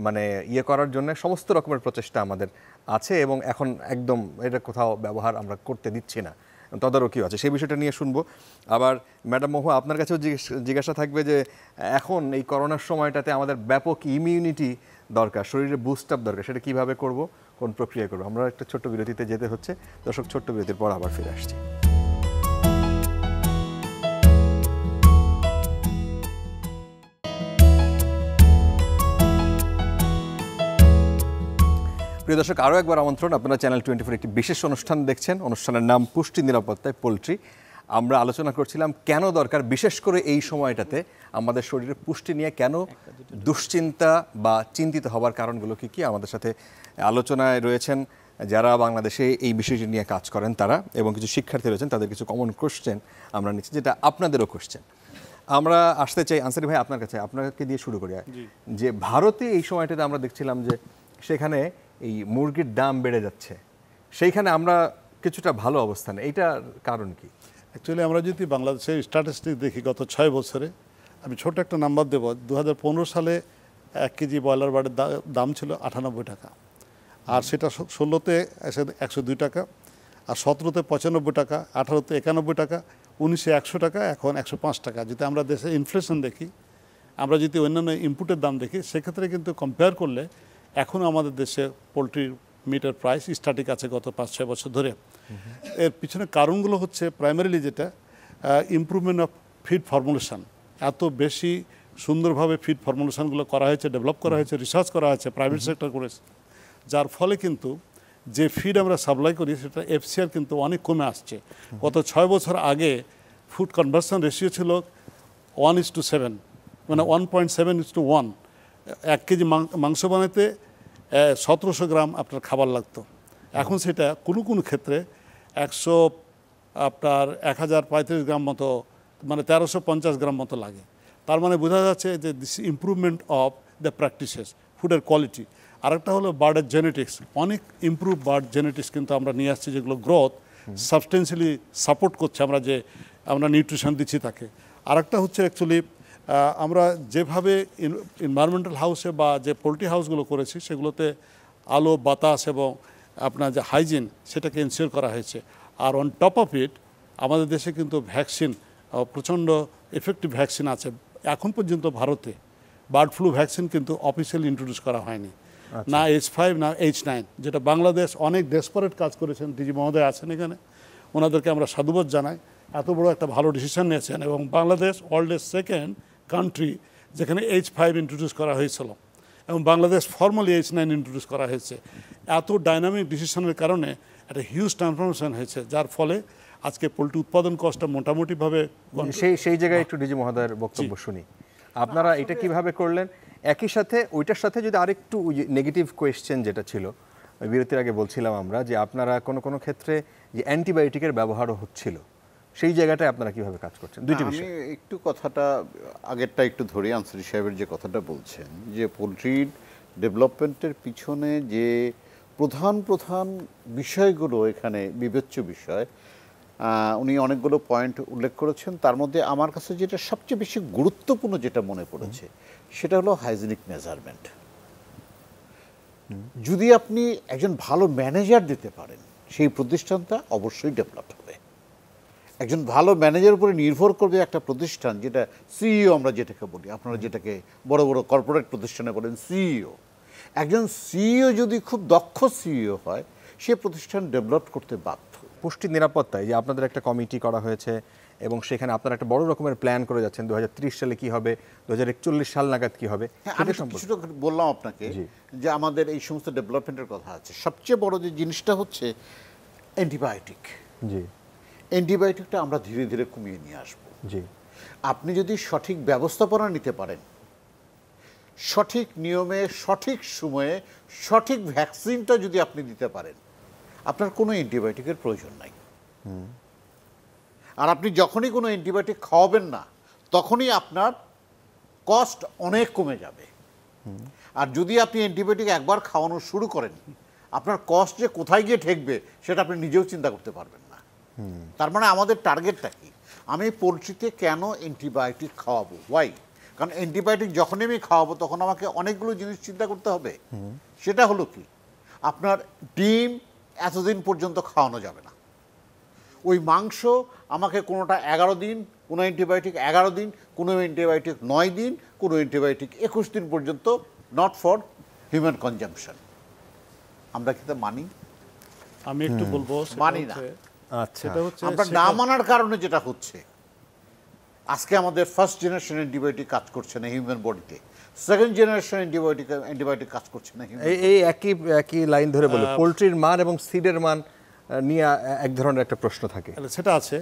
S1: মানে করার জন্য সমস্ত রকমের প্রচেষ্টা আমাদের আছে, এবং এখন একদম এটা কোথাও ব্যবহার আমরা করতে দিচ্ছি না, তদারকিও আছে। সেই বিষয়টা নিয়ে শুনবো। আবার ম্যাডাম মহুয়া, আপনার কাছেও জিজ্ঞাসা থাকবে যে এখন এই করোনার সময়টাতে আমাদের ব্যাপক ইমিউনিটি দরকার, শরীরে বুস্ট আপ দরকার, সেটা কীভাবে করব, কোন প্রক্রিয়া করবো? আমরা একটা ছোট্ট বিরতিতে যেতে হচ্ছে। দর্শক, ছোট্ট বিরতির পর আবার ফিরে আসছি। প্রিয় দর্শক, আরও একবার আমন্ত্রণ, আপনারা চ্যানেল 24 একটি বিশেষ অনুষ্ঠান দেখছেন। অনুষ্ঠানের নাম পুষ্টি নিরাপত্তায় পোলট্রি। আমরা আলোচনা করছিলাম কেন দরকার, বিশেষ করে এই সময়টাতে আমাদের শরীরে পুষ্টি নিয়ে কেন দুশ্চিন্তা বা চিন্তিত হবার কারণগুলো কী কী। আমাদের সাথে আলোচনায় রয়েছেন যারা বাংলাদেশে এই বিষয়টি নিয়ে কাজ করেন তারা, এবং কিছু শিক্ষার্থী রয়েছেন, তাদের কিছু কমন কোশ্চেন আমরা নিচ্ছি, যেটা আপনাদেরও কোশ্চেন। আমরা আসতে চাই আনসারি ভাই আপনার কাছে, আপনাকে দিয়ে শুরু করি। যে ভারতে এই সময়টাতে আমরা দেখছিলাম যে সেখানে এই মুরগির দাম বেড়ে যাচ্ছে, সেইখানে আমরা কিছুটা ভালো অবস্থানে, এইটার কারণ কি?
S5: অ্যাকচুয়ালি আমরা যদি বাংলাদেশের স্ট্যাটিস্টিক্স দেখি গত 6 বছরে, আমি ছোট একটা নাম্বার দেব, 2015 সালে 1 কেজি ব্রয়লার বার্ডের দাম ছিল 98 টাকা, আর সেটা 16তে এসে 102 টাকা, আর 17তে 95 টাকা, 18তে 91 টাকা, 19-এ 100 টাকা, এখন 105 টাকা। যদি আমরা দেশে ইনফ্লেশন দেখি, আমরা যদি অন্যান্য ইনপুটের দাম দেখি, সেক্ষেত্রে কিন্তু কম্পেয়ার করলে এখনও আমাদের দেশে পোলট্রির মিটের প্রাইস স্ট্যাটিক আছে গত 5-6 বছর ধরে। এর পিছনে কারণগুলো হচ্ছে প্রাইমারিলি যেটা ইমপ্রুভমেন্ট অফ ফিড ফর্মুলেশন। এত বেশি সুন্দরভাবে ফিড ফর্মুলেশনগুলো করা হয়েছে, ডেভেলপ করা হয়েছে, রিসার্চ করা হয়েছে, প্রাইভেট সেক্টর করেছে, যার ফলে কিন্তু যে ফিড আমরা সাপ্লাই করি সেটা এফসিআর কিন্তু অনেক কমে আসছে। গত 6 বছর আগে ফুড কনভার্সন রেশিও ছিল 1:7, মানে 1.7:1। 1 কেজি মাংস বানাতে 1700 গ্রাম আপনার খাবার লাগতো, এখন সেটা কোনো কোনো ক্ষেত্রে 1035 গ্রাম মতো, মানে 1350 গ্রাম মতো লাগে। তার মানে বোঝা যাচ্ছে যে this improvement of the practices, ফুডের কোয়ালিটি। আরেকটা হলো বার্ডের জেনেটিক্স, অনেক ইমপ্রুভ বার্ড জেনেটিক্স কিন্তু আমরা নিয়ে আসছি, যেগুলো গ্রোথ সাবস্টেন্সিয়ালি সাপোর্ট করছে, আমরা নিউট্রিশন দিচ্ছি তাকে। আরেকটা হচ্ছে অ্যাকচুয়ালি আমরা যেভাবে এনভায়রনমেন্টাল হাউসে বা যে পোলট্রি হাউসগুলো করেছি সেগুলোতে আলো, বাতাস এবং আপনার যে হাইজিন সেটাকে এনশিওর করা হয়েছে। আর অন টপ অফ ইট আমাদের দেশে কিন্তু ভ্যাকসিন, প্রচণ্ড এফেক্টিভ ভ্যাকসিন আছে। এখন পর্যন্ত ভারতে বার্ড ফ্লু ভ্যাকসিন কিন্তু অফিসিয়ালি ইন্ট্রোডিউস করা হয়নি, না H5 না H9, যেটা বাংলাদেশ অনেক ডেসপারেট কাজ করেছেন। ডিজি মহোদয় আছেন এখানে, ওনাদেরকে আমরা সাধুবাদ জানাই। এত বড় একটা ভালো ডিসিশন নিয়েছেন এবং বাংলাদেশ ওয়ার্ল্ডের সেকেন্ড কান্ট্রি যেখানে H5 ইন্ট্রোডিউস করা হয়েছিল এবং বাংলাদেশ ফর্মালি H9 ইন্ট্রোডিউস করা হয়েছে। এত ডাইনামিক ডিসিশনের কারণে একটা হিউজ ট্রান্সফরমেশন হয়েছে, যার ফলে আজকে পোলট্রি উৎপাদন কস্টটা মোটামুটিভাবে
S1: সেই জায়গায় একটু ডিজি মহোদয়ের বক্তব্য শুনি। আপনারা এটা কিভাবে করলেন? একই সাথে ওইটার সাথে যদি আরেকটু নেগেটিভ কোয়েশ্চেন যেটা ছিল বিরতির আগে বলছিলাম আমরা, যে আপনারা কোনো ক্ষেত্রে যে অ্যান্টিবায়োটিকের ব্যবহারও হচ্ছিল, সেই জায়গাটায় আপনারা কিভাবে কাজ করছেন? দুইটি বিষয়।
S3: আমি একটু কথাটা আগেরটা একটু ধরে আনসারী সাহেবের যে কথাটা বলছেন যে পোলট্রির ডেভেলপমেন্টের পিছনে যে প্রধান বিষয়গুলো এখানে বিবেচ্য বিষয়, উনি অনেকগুলো পয়েন্ট উল্লেখ করেছেন। তার মধ্যে আমার কাছে যেটা সবচেয়ে বেশি গুরুত্বপূর্ণ যেটা মনে পড়েছে সেটা হলো হাইজিনিক মেজারমেন্ট। যদি আপনি একজন ভালো ম্যানেজার দিতে পারেন, সেই প্রতিষ্ঠানটা অবশ্যই ডেভেলপ হবে। একজন ভালো ম্যানেজার উপরে নির্ভর করবে একটা প্রতিষ্ঠান, যেটা সিইও আমরা যেটাকে বলি, আপনারা যেটাকে বড় বড় কর্পোরেট প্রতিষ্ঠানে বলেন সিইও। একজন সিইও যদি খুব দক্ষ সিইও হয়, সে প্রতিষ্ঠান ডেভেলপ করতে বাধ্য।
S1: পুষ্টি নিরাপত্তায় যে আপনাদের একটা কমিটি করা হয়েছে এবং সেখানে আপনারা একটা বড় রকমের প্ল্যান করে যাচ্ছেন, 2030 সালে কি হবে, 2041 সাল নাগাদ কি হবে।
S3: আমি কিছুটা বললাম আপনাকে যে আমাদের এই সমস্ত ডেভেলপমেন্টের কথা আছে। সবচেয়ে বড় যে জিনিসটা হচ্ছে অ্যান্টিবায়োটিক।
S1: জি,
S3: অ্যান্টিবায়োটিকটা আমরা ধীরে ধীরে কমিয়ে নিয়ে আসবো।
S1: জি,
S3: আপনি যদি সঠিক ব্যবস্থাপনা নিতে পারেন, সঠিক নিয়মে সঠিক সময়ে সঠিক ভ্যাকসিনটা যদি আপনি দিতে পারেন, আপনার কোনো অ্যান্টিবায়োটিকের প্রয়োজন নাই। আর আপনি যখনই কোনো অ্যান্টিবায়োটিক খাওয়াবেন না, তখনই আপনার কস্ট অনেক কমে যাবে। আর যদি আপনি অ্যান্টিবায়োটিক একবার খাওয়ানো শুরু করেন, আপনার কস্ট যে কোথায় গিয়ে ঠেকবে সেটা আপনি নিজেও চিন্তা করতে পারবেন না। তার মানে আমাদের টার্গেটটা কি? আমি পোলট্রিতে কেন অ্যান্টিবায়োটিক খাওয়াবো? ওয়াই? কারণ অ্যান্টিবায়োটিক যখনই আমি খাওয়াবো তখন আমাকে অনেকগুলো জিনিস চিন্তা করতে হবে। সেটা হলো কি, আপনার ডিম এতদিন পর্যন্ত খাওয়ানো যাবে না, ওই মাংস আমাকে কোনোটা 11 দিন, কোনো অ্যান্টিবায়োটিক 11 দিন, কোনো অ্যান্টিবায়োটিক 9 দিন, কোনো অ্যান্টিবায়োটিক 21 দিন পর্যন্ত, নট ফর হিউম্যান কনজাম্পশন। আমরা কি তা মানি?
S5: আমি একটু বলবো
S3: মানি না।
S5: সেটা হচ্ছে
S3: আমরা না মানার কারণে যেটা হচ্ছে, আজকে আমাদের ফার্স্ট জেনারেশন অ্যান্টিবায়োটিক কাজ করছে না হিউম্যান বডিতে, সেকেন্ড জেনারেশন অ্যান্টিবায়োটিক কাজ করছে না।
S1: এই একই লাইন ধরে বলে পোলট্রির মান এবং সিডের মান নিয়ে এক ধরনের একটা প্রশ্ন থাকে।
S5: সেটা আছে।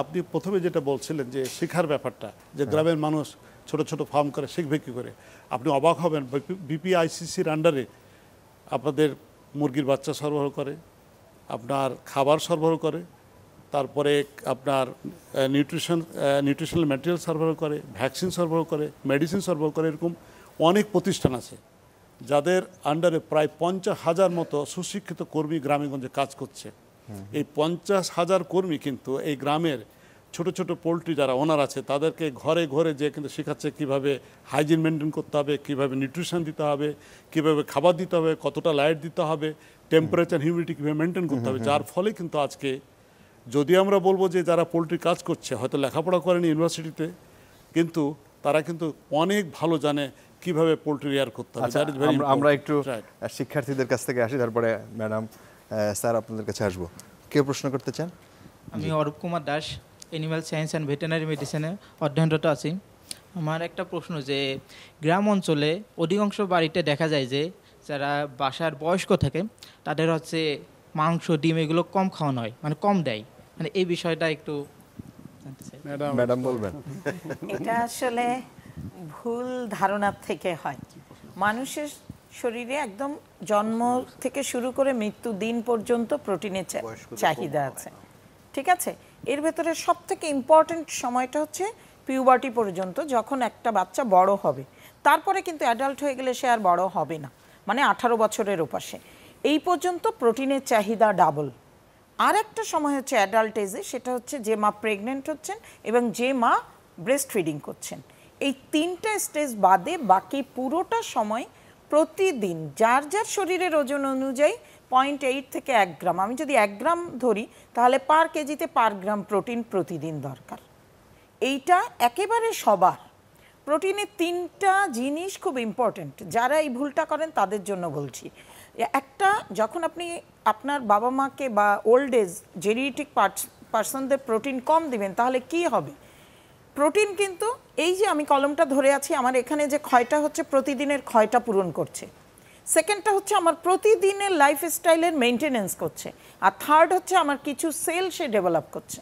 S5: আপনি প্রথমে যেটা বলছিলেন যে শিক্ষার ব্যাপারটা, যে গ্রামের মানুষ ছোট ছোট ফার্ম করে শিখবে কী করে, আপনি অবাক হবেন বিপিআইসিসির আন্ডারে আপনাদের মুরগির বাচ্চা সরবরাহ করে, আপনার খাবার সরবরাহ করে, তারপরে আপনার নিউট্রিশনাল ম্যাটেরিয়াল সরবরাহ করে, ভ্যাকসিন সরবরাহ করে, মেডিসিন সরবরাহ করে। এরকম অনেক প্রতিষ্ঠান আছে যাদের আন্ডারে প্রায় 50,000 মতো সুশিক্ষিত কর্মী গ্রামেগঞ্জে কাজ করছে। এই 50,000 কর্মী কিন্তু এই গ্রামের ছোট ছোট পোলট্রি যারা ওনার আছে তাদেরকে ঘরে ঘরে যে কিন্তু শেখাচ্ছে কীভাবে হাইজিন মেনটেন করতে হবে, কীভাবে নিউট্রিশন দিতে হবে, কীভাবে খাবার দিতে হবে, কতটা লাইট দিতে হবে, টেম্পারেচার হিউমিডিটি কীভাবে মেনটেন করতে হবে। যার ফলে কিন্তু আজকে যদি আমরা বলবো যে যারা পোলট্রি কাজ করছে, হয়তো লেখাপড়া করেনি ইউনিভার্সিটিতে, কিন্তু তারা কিন্তু অনেক ভালো জানে কিভাবে পোলট্রি রেয়ার করতে হবে।
S1: আমরা একটু শিক্ষার্থীদের কাছ থেকে আসি, তারপরে ম্যাডাম স্যার আপনাদের কাছে আসবো। কেউ প্রশ্ন করতে চান?
S11: আমি Arup Kumar Das, animal science and veterinary মেডিসিনে অধ্যয়নরত আছি। আমার একটা প্রশ্ন, যে গ্রাম অঞ্চলে অধিকাংশ বাড়িতে দেখা যায় যে যারা বাসার বয়স্ক থাকে তাদের হচ্ছে মাংস ডিম এগুলো কম খাওয়ানো হয়, মানে কম দেয়, মানে এই বিষয়টা একটু জানতে চাই।
S1: ম্যাডাম বলবেন।
S4: এটা আসলে ভুল ধারণার থেকে হয়। মানুষের শরীরে একদম জন্ম থেকে শুরু করে মৃত্যু দিন পর্যন্ত প্রোটিনের চাহিদা আছে, ঠিক আছে? এর ভেতরে সব থেকে ইম্পর্টেন্ট সময়টা হচ্ছে পিউবার্টি পর্যন্ত, যখন একটা বাচ্চা বড় হবে। তারপরে কিন্তু অ্যাডাল্ট হয়ে গেলে সে আর বড় হবে না, মানে 18 বছরের ওপাশে। এই পর্যন্ত প্রোটিনের চাহিদা ডাবল। আর একটা সময় হচ্ছে অ্যাডাল্ট এজে, সেটা হচ্ছে যে মা প্রেগনেন্ট হচ্ছেন এবং যে মা ব্রেস্ট ফিডিং করছেন। এই 3টা স্টেজ বাদে বাকি পুরোটা সময় প্রতিদিন যার যার শরীরের ওজন অনুযায়ী 0.8 থেকে 1 গ্রাম, আমি যদি 1 গ্রাম ধরি তাহলে পার কেজিতে 5 গ্রাম প্রোটিন প্রতিদিন দরকার। এইটা একেবারে সবার। প্রোটিনের 3টা জিনিস খুব ইম্পর্টেন্ট, যারা এই ভুলটা করেন তাদের জন্য বলছি। একটা, যখন আপনি আপনার বাবা মাকে বা ওল্ড এজ জেনেটিক পার্সনদের প্রোটিন কম দিবেন তাহলে কি হবে? প্রোটিন কিন্তু এই যে আমি কলমটা ধরে আছি, আমার এখানে যে ক্ষয়টা হচ্ছে প্রতিদিনের ক্ষয়টা পূরণ করছে, সেকেন্ডটা হচ্ছে আমার প্রতিদিনের লাইফস্টাইলের মেনটেনেন্স করছে, আর থার্ড হচ্ছে আমার কিছু সেল সে ডেভেলপ করছে।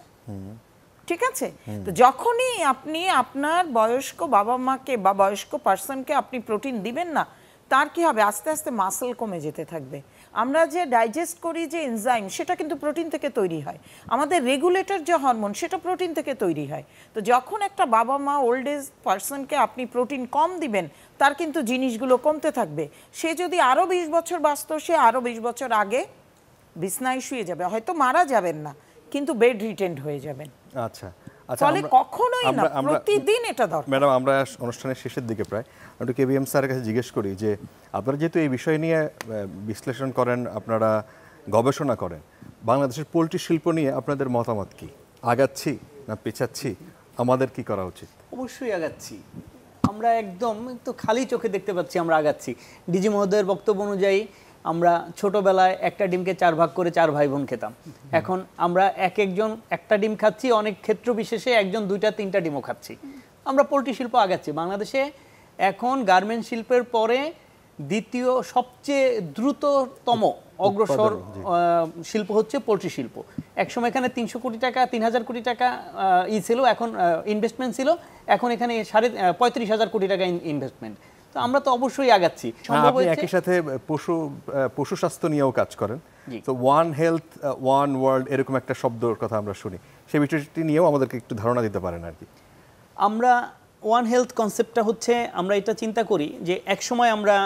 S4: ঠিক আছে? তো যখনই আপনি আপনার বয়স্ক বাবা মাকে বা বয়স্ক পার্সনকে আপনি প্রোটিন দিবেন না, তার কি হবে? আস্তে আস্তে মাসল কমে যেতে থাকবে। আমরা যে ডাইজেস্ট করি যে এনজাইম, সেটা কিন্তু প্রোটিন থেকে তৈরি হয়। আমাদের রেগুলেটর যে হরমোন, সেটা প্রোটিন থেকে তৈরি হয়। তো যখন একটা বাবা মা ওল্ড এজ পার্সনকে আপনি প্রোটিন কম দিবেন, তার কিন্তু জিনিসগুলো কমতে থাকবে। সে যদি আরও 20 বছর বাঁচত, সে আরও 20 বছর আগে বিছনায় শুয়ে যাবে, হয়তো মারা যাবেন না, কিন্তু বেড রিটেন্ড হয়ে যাবেন।
S1: আচ্ছা,
S4: ফলে কখনোই না, প্রতিদিন এটা দরকার।
S1: ম্যাডাম, আমরা অনুষ্ঠানের শেষের দিকে প্রায় একটু কেবিএম স্যারের কাছে জিজ্ঞেস করি যে আপনারা যেহেতু এই বিষয় নিয়ে বিশ্লেষণ করেন, আপনারা গবেষণা করেন, বাংলাদেশের পোলট্রি শিল্প নিয়ে আপনাদের মতামত কি? আগাচ্ছি না পিছাচ্ছি? আমাদের কি করা উচিত?
S2: অবশ্যই আগাচ্ছি। আমরা একদম তো খালি চোখে দেখতে পাচ্ছি আমরা আগাচ্ছি। ডিজি মহোদয়ের বক্তব্য অনুযায়ী আমরা ছোটবেলায় একটা ডিমকে 4 ভাগ করে 4 ভাই বোন খেতাম। এখন আমরা একজন একটা ডিম খাচ্ছি, অনেক ক্ষেত্র বিশেষে একজন 2টা 3টা ডিমও খাচ্ছি। আমরা পোলট্রি শিল্প আগাচ্ছি। বাংলাদেশে এখন গার্মেন্ট শিল্পের পরে দ্বিতীয় সবচেয়ে দ্রুততম অগ্রসর শিল্প হচ্ছে পোলট্রি শিল্প। একসময় এখানে 300 কোটি টাকা 3000 কোটি টাকা ছিল, এখন ইনভেস্টমেন্ট ছিল, এখন এখানে 35,000 কোটি টাকা ইনভেস্টমেন্ট। তো আমরা তো অবশ্যই আগাচ্ছি।
S1: আপনি একই সাথে পশু স্বাস্থ্য নিয়েও কাজ করেন, তো ওয়ান হেলথ ওয়ান ওয়ার্ল্ড এরকম একটা শব্দের কথা আমরা শুনি, সেই বিষয়টি নিয়েও আমাদেরকে একটু ধারণা দিতে পারেন আর কি।
S2: আমরা ওয়ান হেলথ কনসেপ্টটা হচ্ছে, আমরা এটা চিন্তা করি যে একসময় আমরা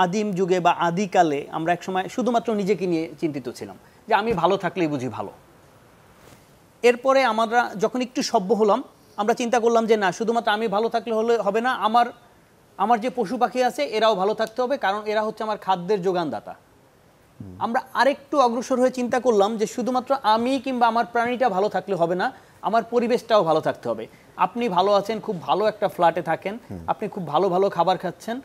S2: আদিম যুগে বা আদিকালে আমরা একসময় শুধুমাত্র নিজেকে নিয়ে চিন্তিত ছিলাম যে আমি ভালো থাকলেই বুঝি ভালো। এরপরে আমরা যখন একটু সভ্য হলাম, আমরা চিন্তা করলাম যে না, শুধুমাত্র আমি ভালো থাকলে হবে না, আমার যে পশু পাখি আছে এরাও ভালো থাকতে হবে, কারণ এরা হচ্ছে আমার খাদ্যের যোগানদাতা। আমরা আরেকটু অগ্রসর হয়ে চিন্তা করলাম যে শুধুমাত্র আমি কিংবা আমার প্রাণীটা ভালো থাকলে হবে না, আমার পরিবেশটাও ভালো থাকতে হবে। আপনি ভালো আছেন, খুব ভালো একটা ফ্ল্যাটে থাকেন, আপনি খুব ভালো ভালো খাবার খাচ্ছেন,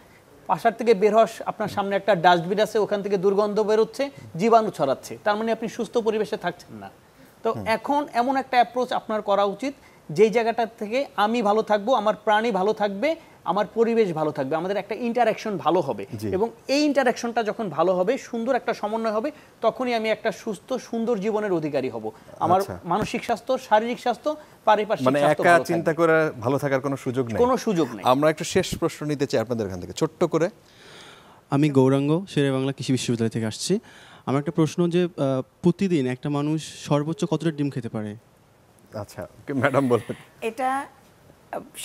S2: বাসার থেকে বের হওয়ার আপনার সামনে একটা ডাস্টবিন আছে, ওখান থেকে দুর্গন্ধ বেরোচ্ছে, জীবাণু ছড়াচ্ছে, তার মানে আপনি সুস্থ পরিবেশে থাকছেন না। তো এখন এমন একটা অ্যাপ্রোচ আপনার করা উচিত যেই জায়গাটা থেকে আমি ভালো থাকবো, আমার প্রাণী ভালো থাকবে, আমার পরিবেশ ভালো থাকবে, আমাদের একটা ইন্টারাকশন ভালো হবে, এবং এই ইন্টারাকশনটা যখন ভালো হবে, সুন্দর একটা সমন্বয় হবে, তখনই আমি একটা সুস্থ সুন্দর জীবনের অধিকারী হব। আমার মানসিক স্বাস্থ্য, শারীরিক স্বাস্থ্য, পারিপার্শ্বিক স্বাস্থ্য
S1: একা চিন্তা করে ভালো থাকার কোনো সুযোগ নেই,
S2: কোনো সুযোগ নেই।
S1: আমরা একটা শেষ প্রশ্ন নিতে চাই আপনাদের এখান থেকে ছোট্ট করে।
S12: আমি গৌরাঙ্গ, শেরেবাংলা কৃষি বিশ্ববিদ্যালয় থেকে আসছি। আমার একটা প্রশ্ন যে প্রতিদিন একটা মানুষ সর্বোচ্চ কতটা ডিম খেতে পারে?
S1: আচ্ছা ম্যাডাম বলবেন।
S4: এটা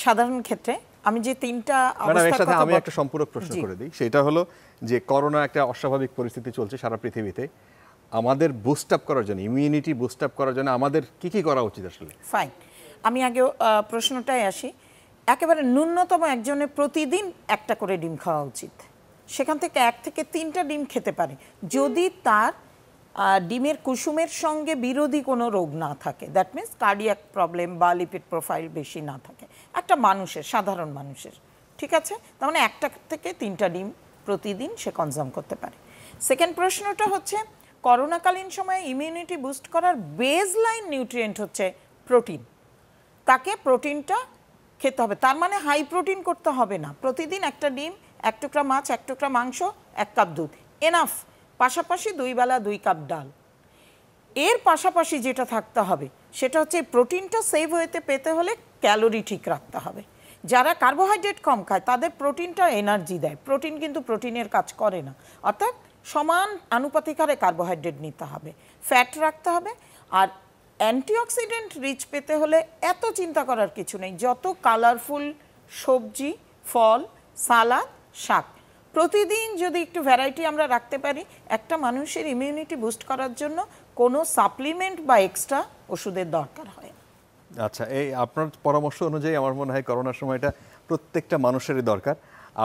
S4: সাধারণ ক্ষেত্রে আমি যে 3টা
S1: অবস্থার কথা আমি একটা সম্পূরক প্রশ্ন করে দিই, সেটা হলো যে করোনা একটা অস্বাভাবিক পরিস্থিতি চলছে সারা পৃথিবীতে, আমাদের বুস্ট আপ করার জন্য, ইমিউনিটি বুস্ট আপ করার জন্য আমাদের কি কি করা উচিত আসলে?
S4: ফাইন, আমি আগে প্রশ্নটাই আসি। একেবারে ন্যূনতম একজনের প্রতিদিন একটা করে ডিম খাওয়া উচিত, সেখান থেকে 1 থেকে 3টা ডিম খেতে পারে, যদি তার ডিমের কুসুমের সঙ্গে বিরোধী কোনো রোগ না থাকে, দ্যাট মিনস কার্ডিয়াক প্রবলেম বা লিপিড প্রোফাইল বেশি না থাকে একটা মানুষের, সাধারণ মানুষের। ঠিক আছে, তার মানে 1 থেকে 3টা ডিম প্রতিদিন সে কনজিউম করতে পারে। সেকেন্ড প্রশ্নটা হচ্ছে, করোনাকালীন সময়ে ইমিউনিটি বুস্ট করার বেসলাইন নিউট্রিয়েন্ট হচ্ছে প্রোটিন। তাকে প্রোটিনটা খেতে হবে, তার মানে হাই প্রোটিন করতে হবে না, প্রতিদিন একটা ডিম, 1 টুকরা মাছ, 1 টুকরা মাংস, 1 কাপ দুধ এনাফ, পাশাপাশি 2 বেলা 2 কাপ ডাল। এর পাশাপাশি যেটা থাকতে হবে সেটা হচ্ছে প্রোটিনটা সেভ হতে পেতে হলে ক্যালোরি ঠিক রাখতে হবে। যারা কার্বোহাইড্রেট কম খায় তাদের প্রোটিনটা এনার্জি দেয়, প্রোটিন কিন্তু প্রোটিনের কাজ করে না, অর্থাৎ সমান আনুপাতিক হারে কার্বোহাইড্রেট নিতে হবে, ফ্যাট রাখতে হবে। আর অ্যান্টিঅক্সিডেন্ট রিচ পেতে হলে এত চিন্তা করার কিছু নেই, যত কালারফুল সবজি, ফল, সালাদ, শাক প্রতিদিন যদি একটু ভ্যারাইটি আমরা রাখতে পারি, একটা মানুষের ইমিউনিটি বুস্ট করার জন্য কোনো সাপ্লিমেন্ট বা এক্সট্রা ওষুধের দরকার হয়।
S1: আচ্ছা, এই আপনার পরামর্শ অনুযায়ী আমার মনে হয় করোনার সময়টা প্রত্যেকটা মানুষেরই দরকার।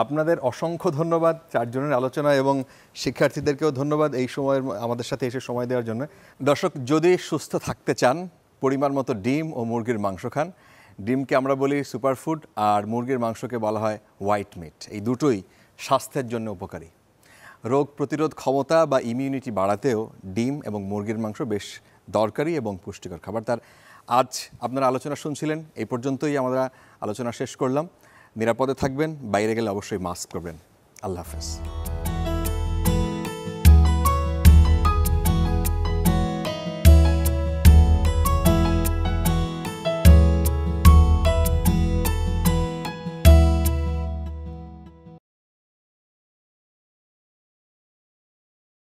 S1: আপনাদের অসংখ্য ধন্যবাদ 4 জনের আলোচনা, এবং শিক্ষার্থীদেরকেও ধন্যবাদ এই সময়ের আমাদের সাথে এসে সময় দেওয়ার জন্য। দর্শক, যদি সুস্থ থাকতে চান, পরিমাণ মতো ডিম ও মুরগির মাংস খান। ডিমকে আমরা বলি সুপারফুড, আর মুরগির মাংসকে বলা হয় হোয়াইট মিট। এই দুটোই স্বাস্থ্যের জন্য উপকারী। রোগ প্রতিরোধ ক্ষমতা বা ইমিউনিটি বাড়াতেও ডিম এবং মুরগির মাংস বেশ দরকারি এবং পুষ্টিকর খাবার। তার আজ আপনারা আলোচনা শুনছিলেন, এই পর্যন্তই আমরা আলোচনা শেষ করলাম। নিরাপদে থাকবেন, বাইরে গেলে অবশ্যই মাস্ক পরবেন। আল্লাহ হাফেজ।